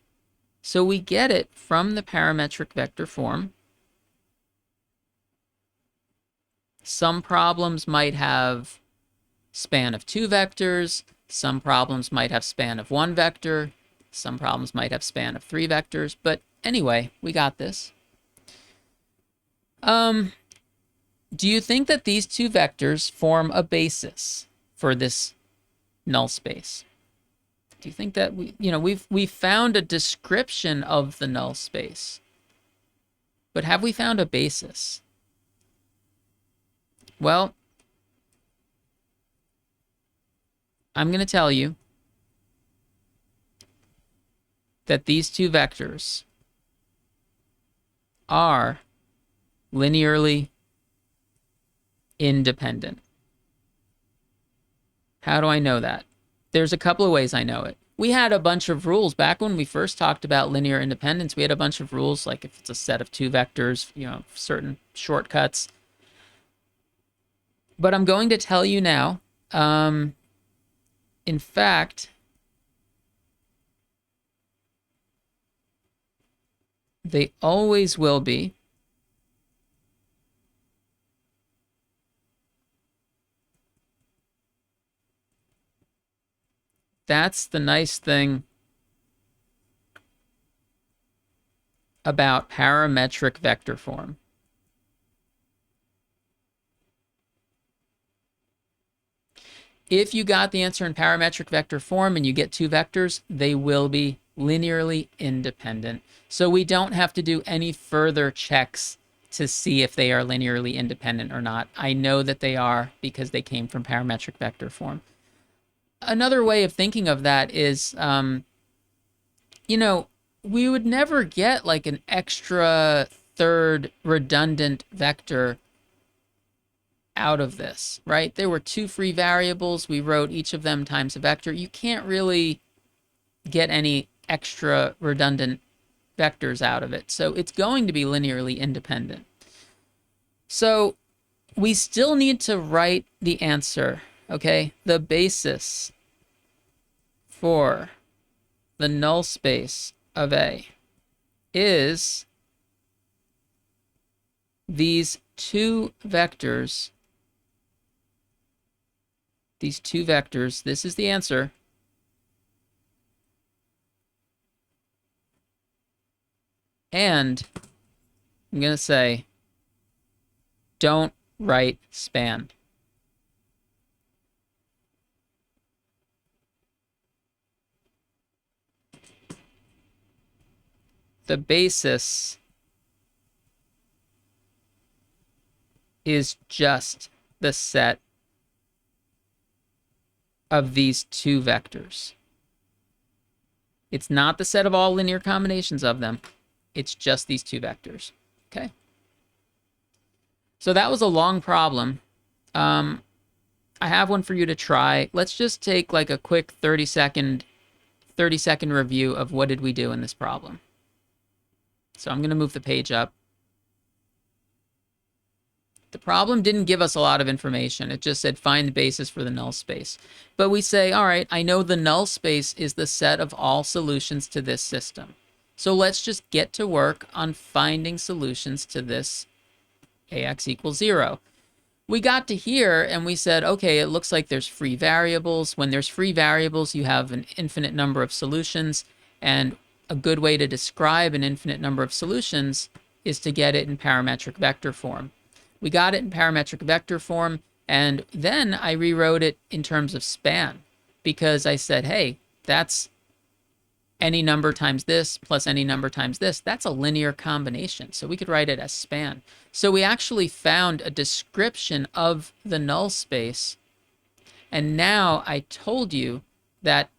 So we get it from the parametric vector form. Some problems might have span of 2 vectors. Some problems might have span of 1 vector. Some problems might have span of 3 vectors. But anyway, we got this. Do you think that these two vectors form a basis for this null space? Do you think that we've found a description of the null space, but have we found a basis? Well, I'm going to tell you that these two vectors are linearly independent. How do I know that? There's a couple of ways I know it. We had a bunch of rules back when we first talked about linear independence. We had a bunch of rules, like if it's a set of 2 vectors, certain shortcuts. But I'm going to tell you now, in fact, they always will be. That's the nice thing about parametric vector form. If you got the answer in parametric vector form and you get 2 vectors, they will be linearly independent. So we don't have to do any further checks to see if they are linearly independent or not. I know that they are because they came from parametric vector form. Another way of thinking of that is, we would never get like an extra third redundant vector out of this, right? There were 2 free variables. We wrote each of them times a vector. You can't really get any extra redundant vectors out of it. So it's going to be linearly independent. So we still need to write the answer, okay? The basis for the null space of A is these 2 vectors. These 2 vectors, this is the answer. And I'm going to say, don't write span. The basis is just the set of these two vectors. It's not the set of all linear combinations of them. It's just these two vectors. Okay. So that was a long problem. I have one for you to try. Let's just take like a quick 30-second review of what did we do in this problem. So I'm going to move the page up. The problem didn't give us a lot of information. It just said find the basis for the null space. But we say, all right, I know the null space is the set of all solutions to this system. So let's just get to work on finding solutions to this AX equals 0. We got to here and we said, okay, it looks like there's free variables. When there's free variables, you have an infinite number of solutions. And a good way to describe an infinite number of solutions is to get it in parametric vector form. We got it in parametric vector form, and then I rewrote it in terms of span because I said, hey, that's any number times this plus any number times this. That's a linear combination, so we could write it as span. So we actually found a description of the null space, and now I told you that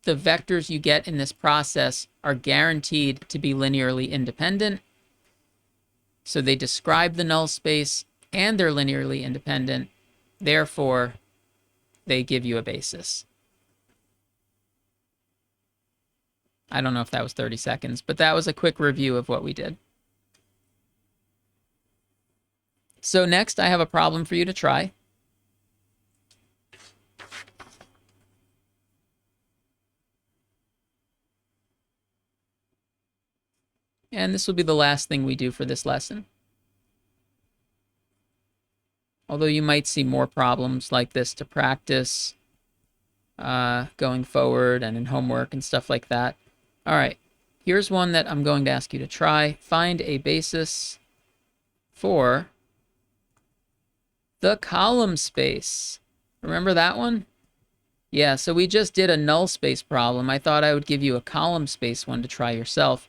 the vectors you get in this process are guaranteed to be linearly independent. So they describe the null space and they're linearly independent. Therefore, they give you a basis. I don't know if that was 30 seconds, but that was a quick review of what we did. So next, I have a problem for you to try. And this will be the last thing we do for this lesson. Although you might see more problems like this to practice going forward and in homework and stuff like that. All right, here's one that I'm going to ask you to try. Find a basis for the column space. Remember that one? Yeah, so we just did a null space problem. I thought I would give you a column space one to try yourself.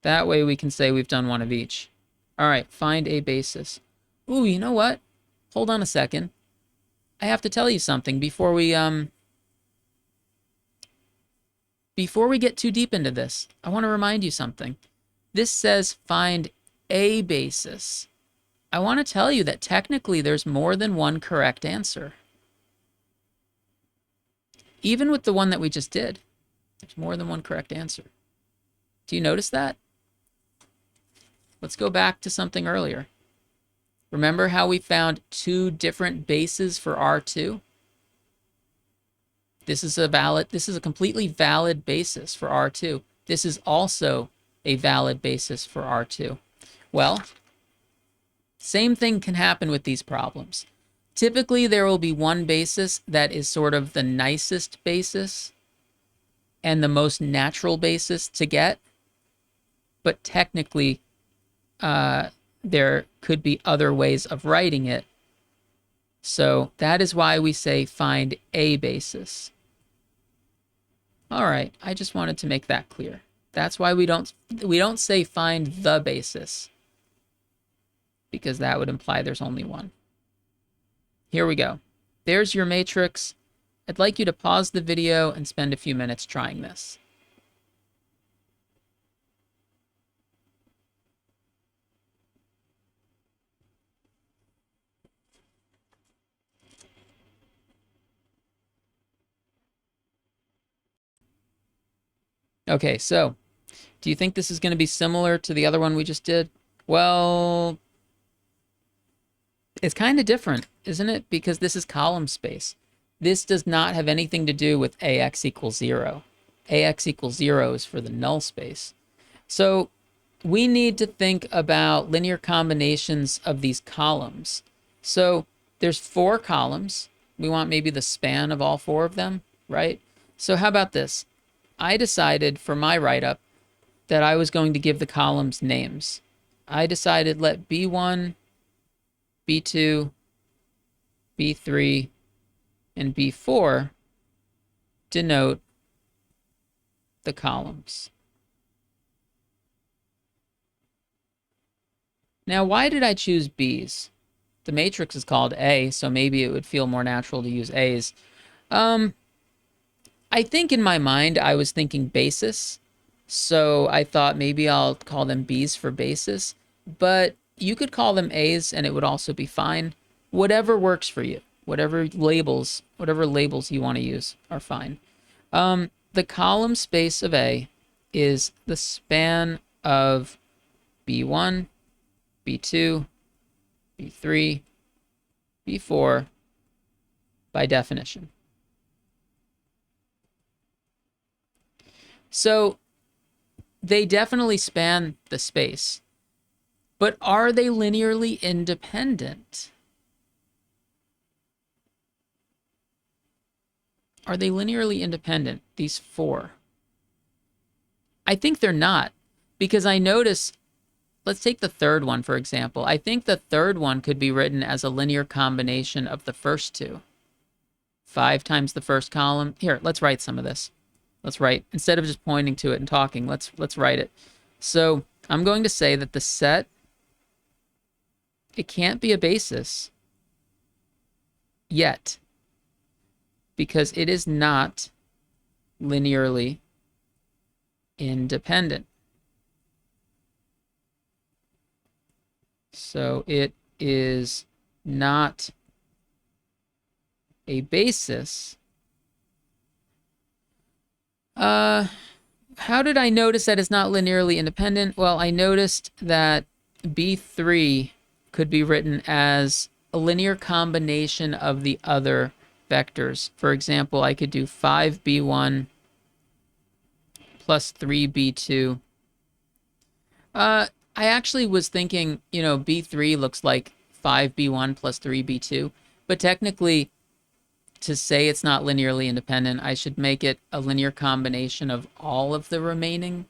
That way we can say we've done one of each. All right, find a basis. Ooh, you know what? Hold on a second. I have to tell you something before we get too deep into this. I want to remind you something. This says find a basis. I want to tell you that technically there's more than one correct answer. Even with the one that we just did, there's more than one correct answer. Do you notice that? Let's go back to something earlier. Remember how we found two different bases for R2? This is a completely valid basis for R2. This is also a valid basis for R2. Well, same thing can happen with these problems. Typically, there will be one basis that is sort of the nicest basis and the most natural basis to get, but technically, there could be other ways of writing it. So that is why we say find a basis. All right, I just wanted to make that clear. That's why we don't say find the basis, because that would imply there's only one. Here we go. There's your matrix. I'd like you to pause the video and spend a few minutes trying this. Okay, so do you think this is going to be similar to the other one we just did? Well, it's kind of different, isn't it? Because this is column space. This does not have anything to do with AX equals 0. AX equals 0 is for the null space. So we need to think about linear combinations of these columns. So there's 4 columns. We want maybe the span of all 4 of them, right? So how about this? I decided for my write-up that I was going to give the columns names. I decided let B1, B2, B3, and B4 denote the columns. Now, why did I choose B's? The matrix is called A, so maybe it would feel more natural to use A's. Um, I think in my mind I was thinking basis, so I thought maybe I'll call them B's for basis, but you could call them A's and it would also be fine. Whatever works for you, whatever labels you want to use are fine. The column space of A is the span of B1, B2, B3, B4 by definition. So they definitely span the space, but are they linearly independent? Are they linearly independent, these four? I think they're not, because I notice, let's take the third one, for example. I think the third one could be written as a linear combination of the first two. 5 times the first column. Here, let's write some of this. Let's write, instead of just pointing to it and talking, let's write it. So I'm going to say that the set, it can't be a basis yet, because it is not linearly independent. So it is not a basis. How did I notice that it's not linearly independent? Well, I noticed that B3 could be written as a linear combination of the other vectors. For example, I could do 5b1 plus 3b2. I actually was thinking, B3 looks like 5b1 plus 3b2, but technically, to say it's not linearly independent, I should make it a linear combination of all of the remaining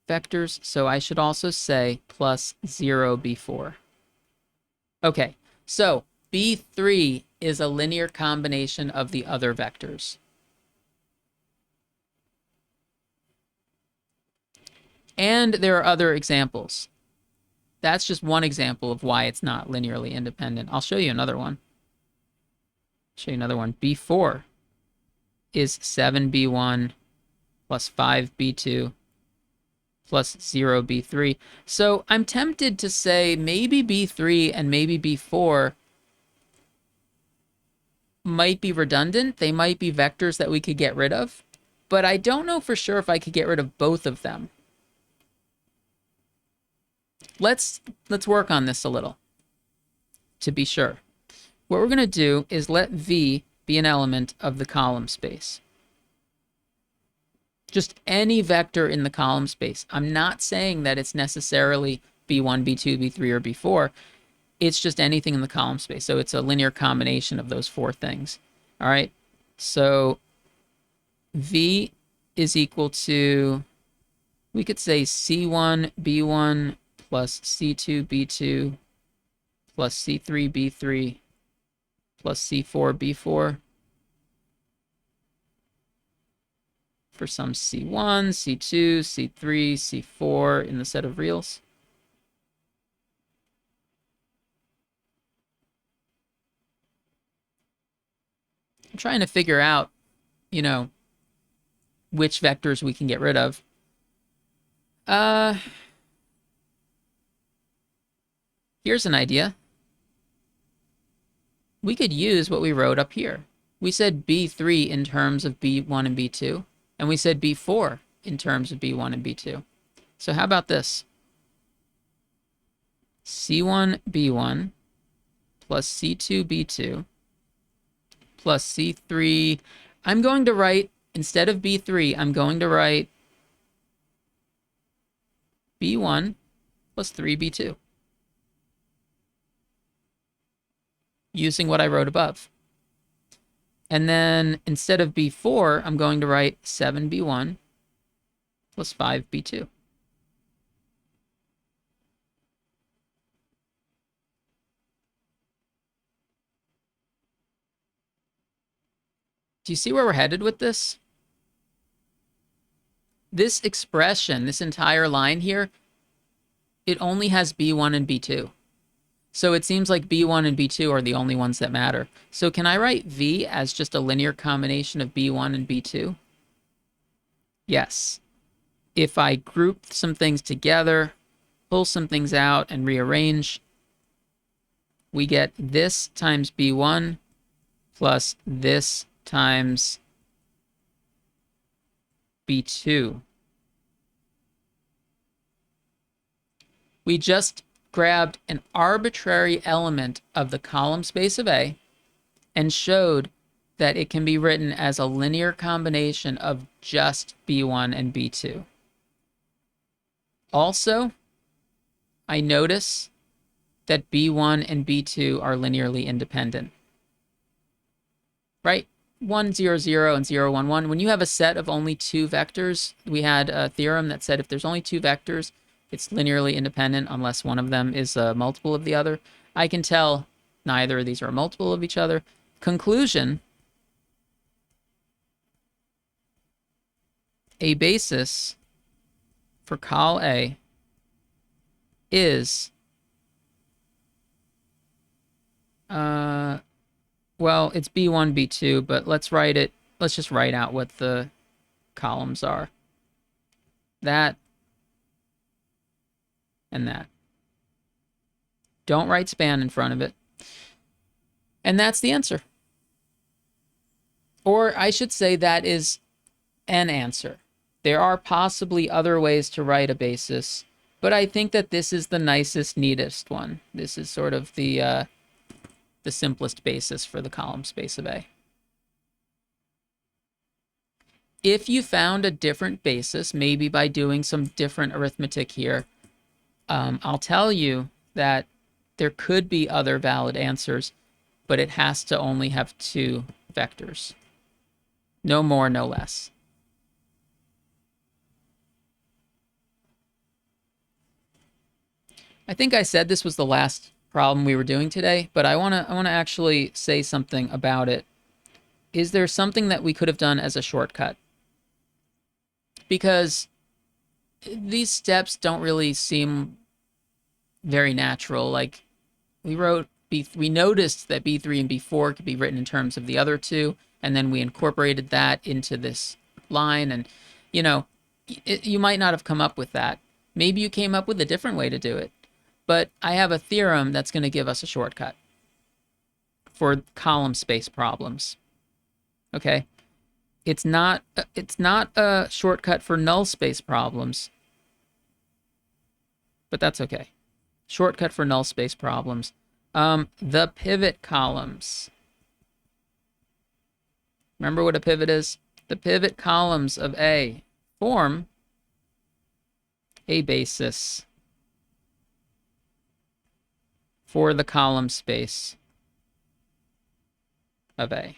vectors. So I should also say plus 0b4. Okay, so b3 is a linear combination of the other vectors. And there are other examples. That's just one example of why it's not linearly independent. I'll show you another one. B4 is 7b1 plus 5b2 plus 0b3. So I'm tempted to say maybe b3 and maybe b4 might be redundant. They might be vectors that we could get rid of, but I don't know for sure if I could get rid of both of them. Let's work on this a little to be sure. What we're going to do is let V be an element of the column space. Just any vector in the column space. I'm not saying that it's necessarily B1, B2, B3, or B4. It's just anything in the column space. So it's a linear combination of those four things. All right. So V is equal to, we could say C1, B1 plus C2, B2 plus C3, B3 plus C4, B4 for some C1, C2, C3, C4 in the set of reals. I'm trying to figure out, which vectors we can get rid of. Here's an idea. We could use what we wrote up here. We said B3 in terms of B1 and B2, and we said B4 in terms of B1 and B2. So how about this? C1, B1 plus C2, B2 plus C3. I'm going to write, instead of B3, I'm going to write B1 plus 3B2. Using what I wrote above. And then instead of B4, I'm going to write 7B1 plus 5B2. Do you see where we're headed with this? This expression, this entire line here, it only has B1 and B2. So it seems like B1 and B2 are the only ones that matter. So can I write V as just a linear combination of B1 and B2? Yes. If I group some things together, pull some things out, and rearrange, we get this times B1 plus this times B2. We just grabbed an arbitrary element of the column space of A and showed that it can be written as a linear combination of just B1 and B2. Also, I notice that B1 and B2 are linearly independent, right? 1, 0, 0, and 0, 1, 1. When you have a set of only two vectors, we had a theorem that said if there's only two vectors, it's linearly independent unless one of them is a multiple of the other. I can tell neither of these are a multiple of each other. Conclusion, a basis for col A is, well, it's B1, B2, but let's just write out what the columns are. That and that. Don't write span in front of it. And that's the answer. Or I should say that is an answer. There are possibly other ways to write a basis, but I think that this is the nicest, neatest one. This is sort of the simplest basis for the column space of A. If you found a different basis, maybe by doing some different arithmetic here, I'll tell you that there could be other valid answers, but it has to only have two vectors. No more, no less. I think I said this was the last problem we were doing today, but I want to actually say something about it. Is there something that we could have done as a shortcut? Because these steps don't really seem very natural. Like we noticed that B3 and B4 could be written in terms of the other two, and then we incorporated that into this line. And, you know, you might not have come up with that. Maybe you came up with a different way to do it. But I have a theorem that's going to give us a shortcut for column space problems. Okay? It's not a shortcut for null space problems, but that's okay. Shortcut for null space problems. The pivot columns. Remember what a pivot is? The pivot columns of A form a basis for the column space of A.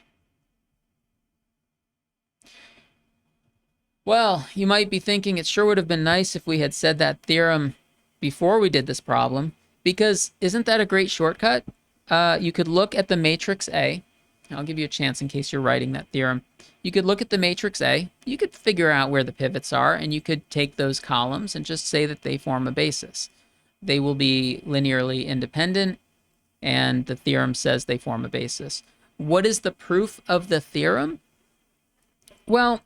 Well, you might be thinking it sure would have been nice if we had said that theorem before we did this problem, because isn't that a great shortcut? You could look at the matrix A. I'll give you a chance in case you're writing that theorem. You could look at the matrix A. You could figure out where the pivots are, and you could take those columns and just say that they form a basis. They will be linearly independent, and the theorem says they form a basis. What is the proof of the theorem? Well,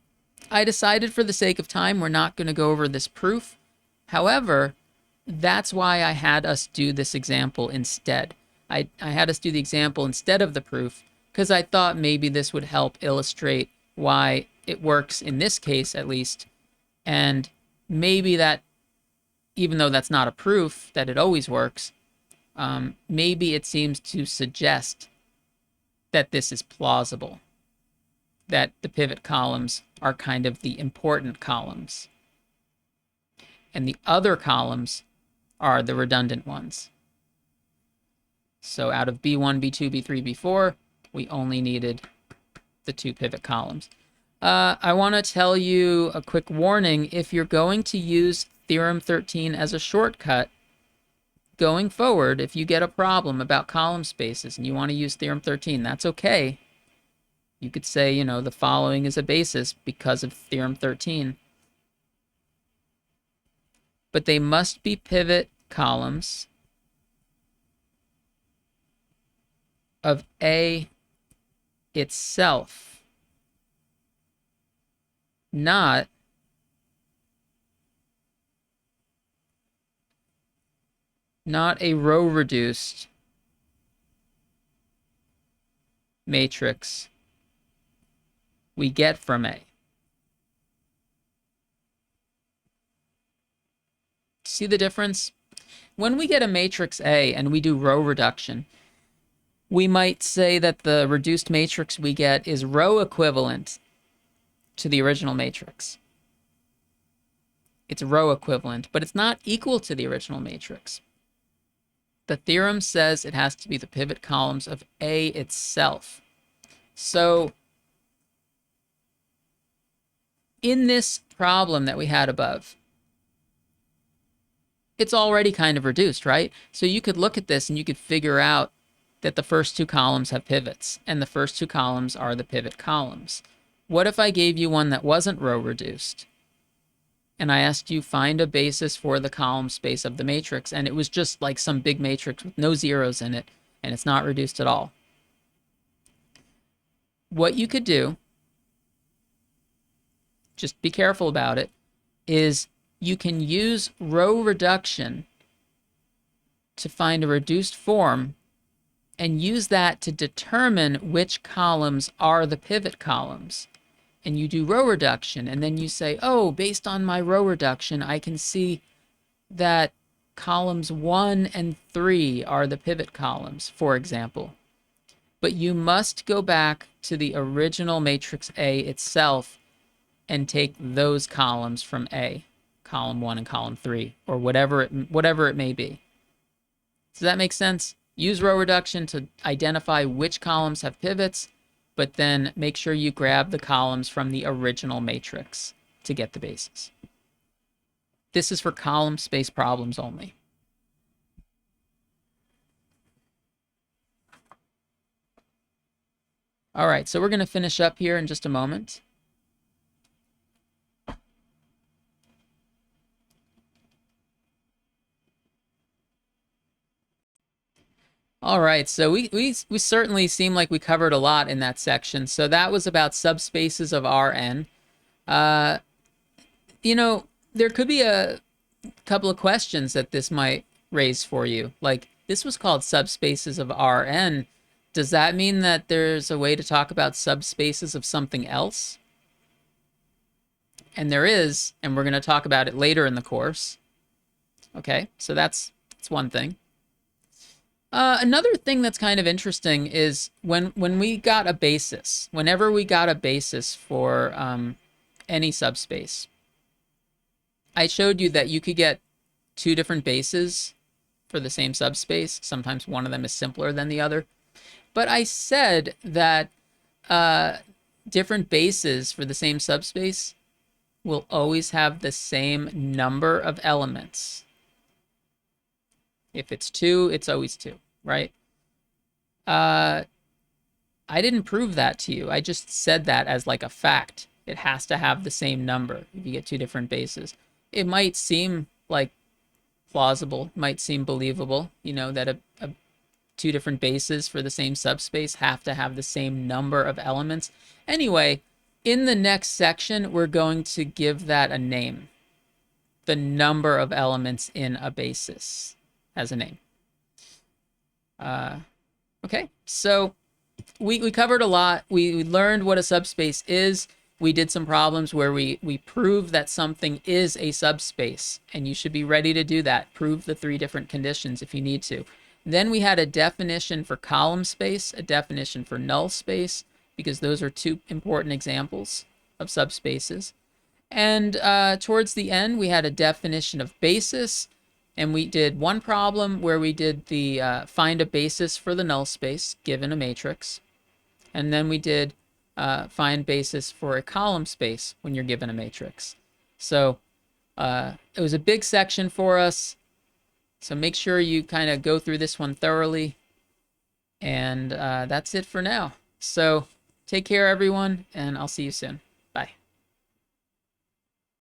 I decided for the sake of time, we're not going to go over this proof. However, that's why I had us do this example instead. I had us do the example instead of the proof, because I thought maybe this would help illustrate why it works in this case, at least. And maybe that, even though that's not a proof that it always works, maybe it seems to suggest that this is plausible, that the pivot columns are kind of the important columns, and the other columns are the redundant ones. So out of B1, B2, B3, B4, we only needed the two pivot columns. I want to tell you a quick warning. If you're going to use Theorem 13 as a shortcut, going forward, if you get a problem about column spaces and you want to use Theorem 13, that's okay. You could say, you know, the following is a basis because of Theorem 13. But they must be pivot columns of A itself, not a row-reduced matrix we get from A. See the difference? When we get a matrix A and we do row reduction, we might say that the reduced matrix we get is row equivalent to the original matrix. It's row equivalent, but it's not equal to the original matrix. The theorem says it has to be the pivot columns of A itself. So in this problem that we had above, it's already kind of reduced, right? So you could look at this and you could figure out that the first two columns have pivots, and the first two columns are the pivot columns. What if I gave you one that wasn't row reduced, and I asked you find a basis for the column space of the matrix, and it was just like some big matrix with no zeros in it, and it's not reduced at all? What you could do, just be careful about it, is you can use row reduction to find a reduced form and use that to determine which columns are the pivot columns. And you do row reduction, and then you say, oh, based on my row reduction, I can see that columns 1 and 3 are the pivot columns, for example. But you must go back to the original matrix A itself and take those columns from A, column 1 and column 3, or whatever it may be. Does that make sense? Use row reduction to identify which columns have pivots, but then make sure you grab the columns from the original matrix to get the basis. This is for column space problems only. All right, so we're going to finish up here in just a moment. All right, so we certainly seem like we covered a lot in that section. So that was about subspaces of Rn. You know, there could be a couple of questions that this might raise for you. Like, this was called subspaces of Rn. Does that mean that there's a way to talk about subspaces of something else? And there is, and we're going to talk about it later in the course. Okay, so that's one thing. Another thing that's kind of interesting is when we got a basis, whenever we got a basis for any subspace, I showed you that you could get two different bases for the same subspace. Sometimes one of them is simpler than the other. But I said that different bases for the same subspace will always have the same number of elements. If it's 2, it's always 2, right? I didn't prove that to you. I just said that as like a fact. It has to have the same number if you get two different bases. It might seem like plausible, might seem believable, you know, that two different bases for the same subspace have to have the same number of elements. Anyway, in the next section, we're going to give that a name. The number of elements in a basis has a name. Okay, so we covered a lot. We learned what a subspace is. We did some problems where we proved that something is a subspace, and you should be ready to do that. Prove the 3 different conditions if you need to. Then we had a definition for column space, a definition for null space, because those are 2 important examples of subspaces. And towards the end, we had a definition of basis, and we did one problem where we did the find a basis for the null space given a matrix. And then we did find basis for a column space when you're given a matrix. So it was a big section for us. So make sure you kind of go through this one thoroughly. And that's it for now. So take care, everyone, and I'll see you soon. Bye.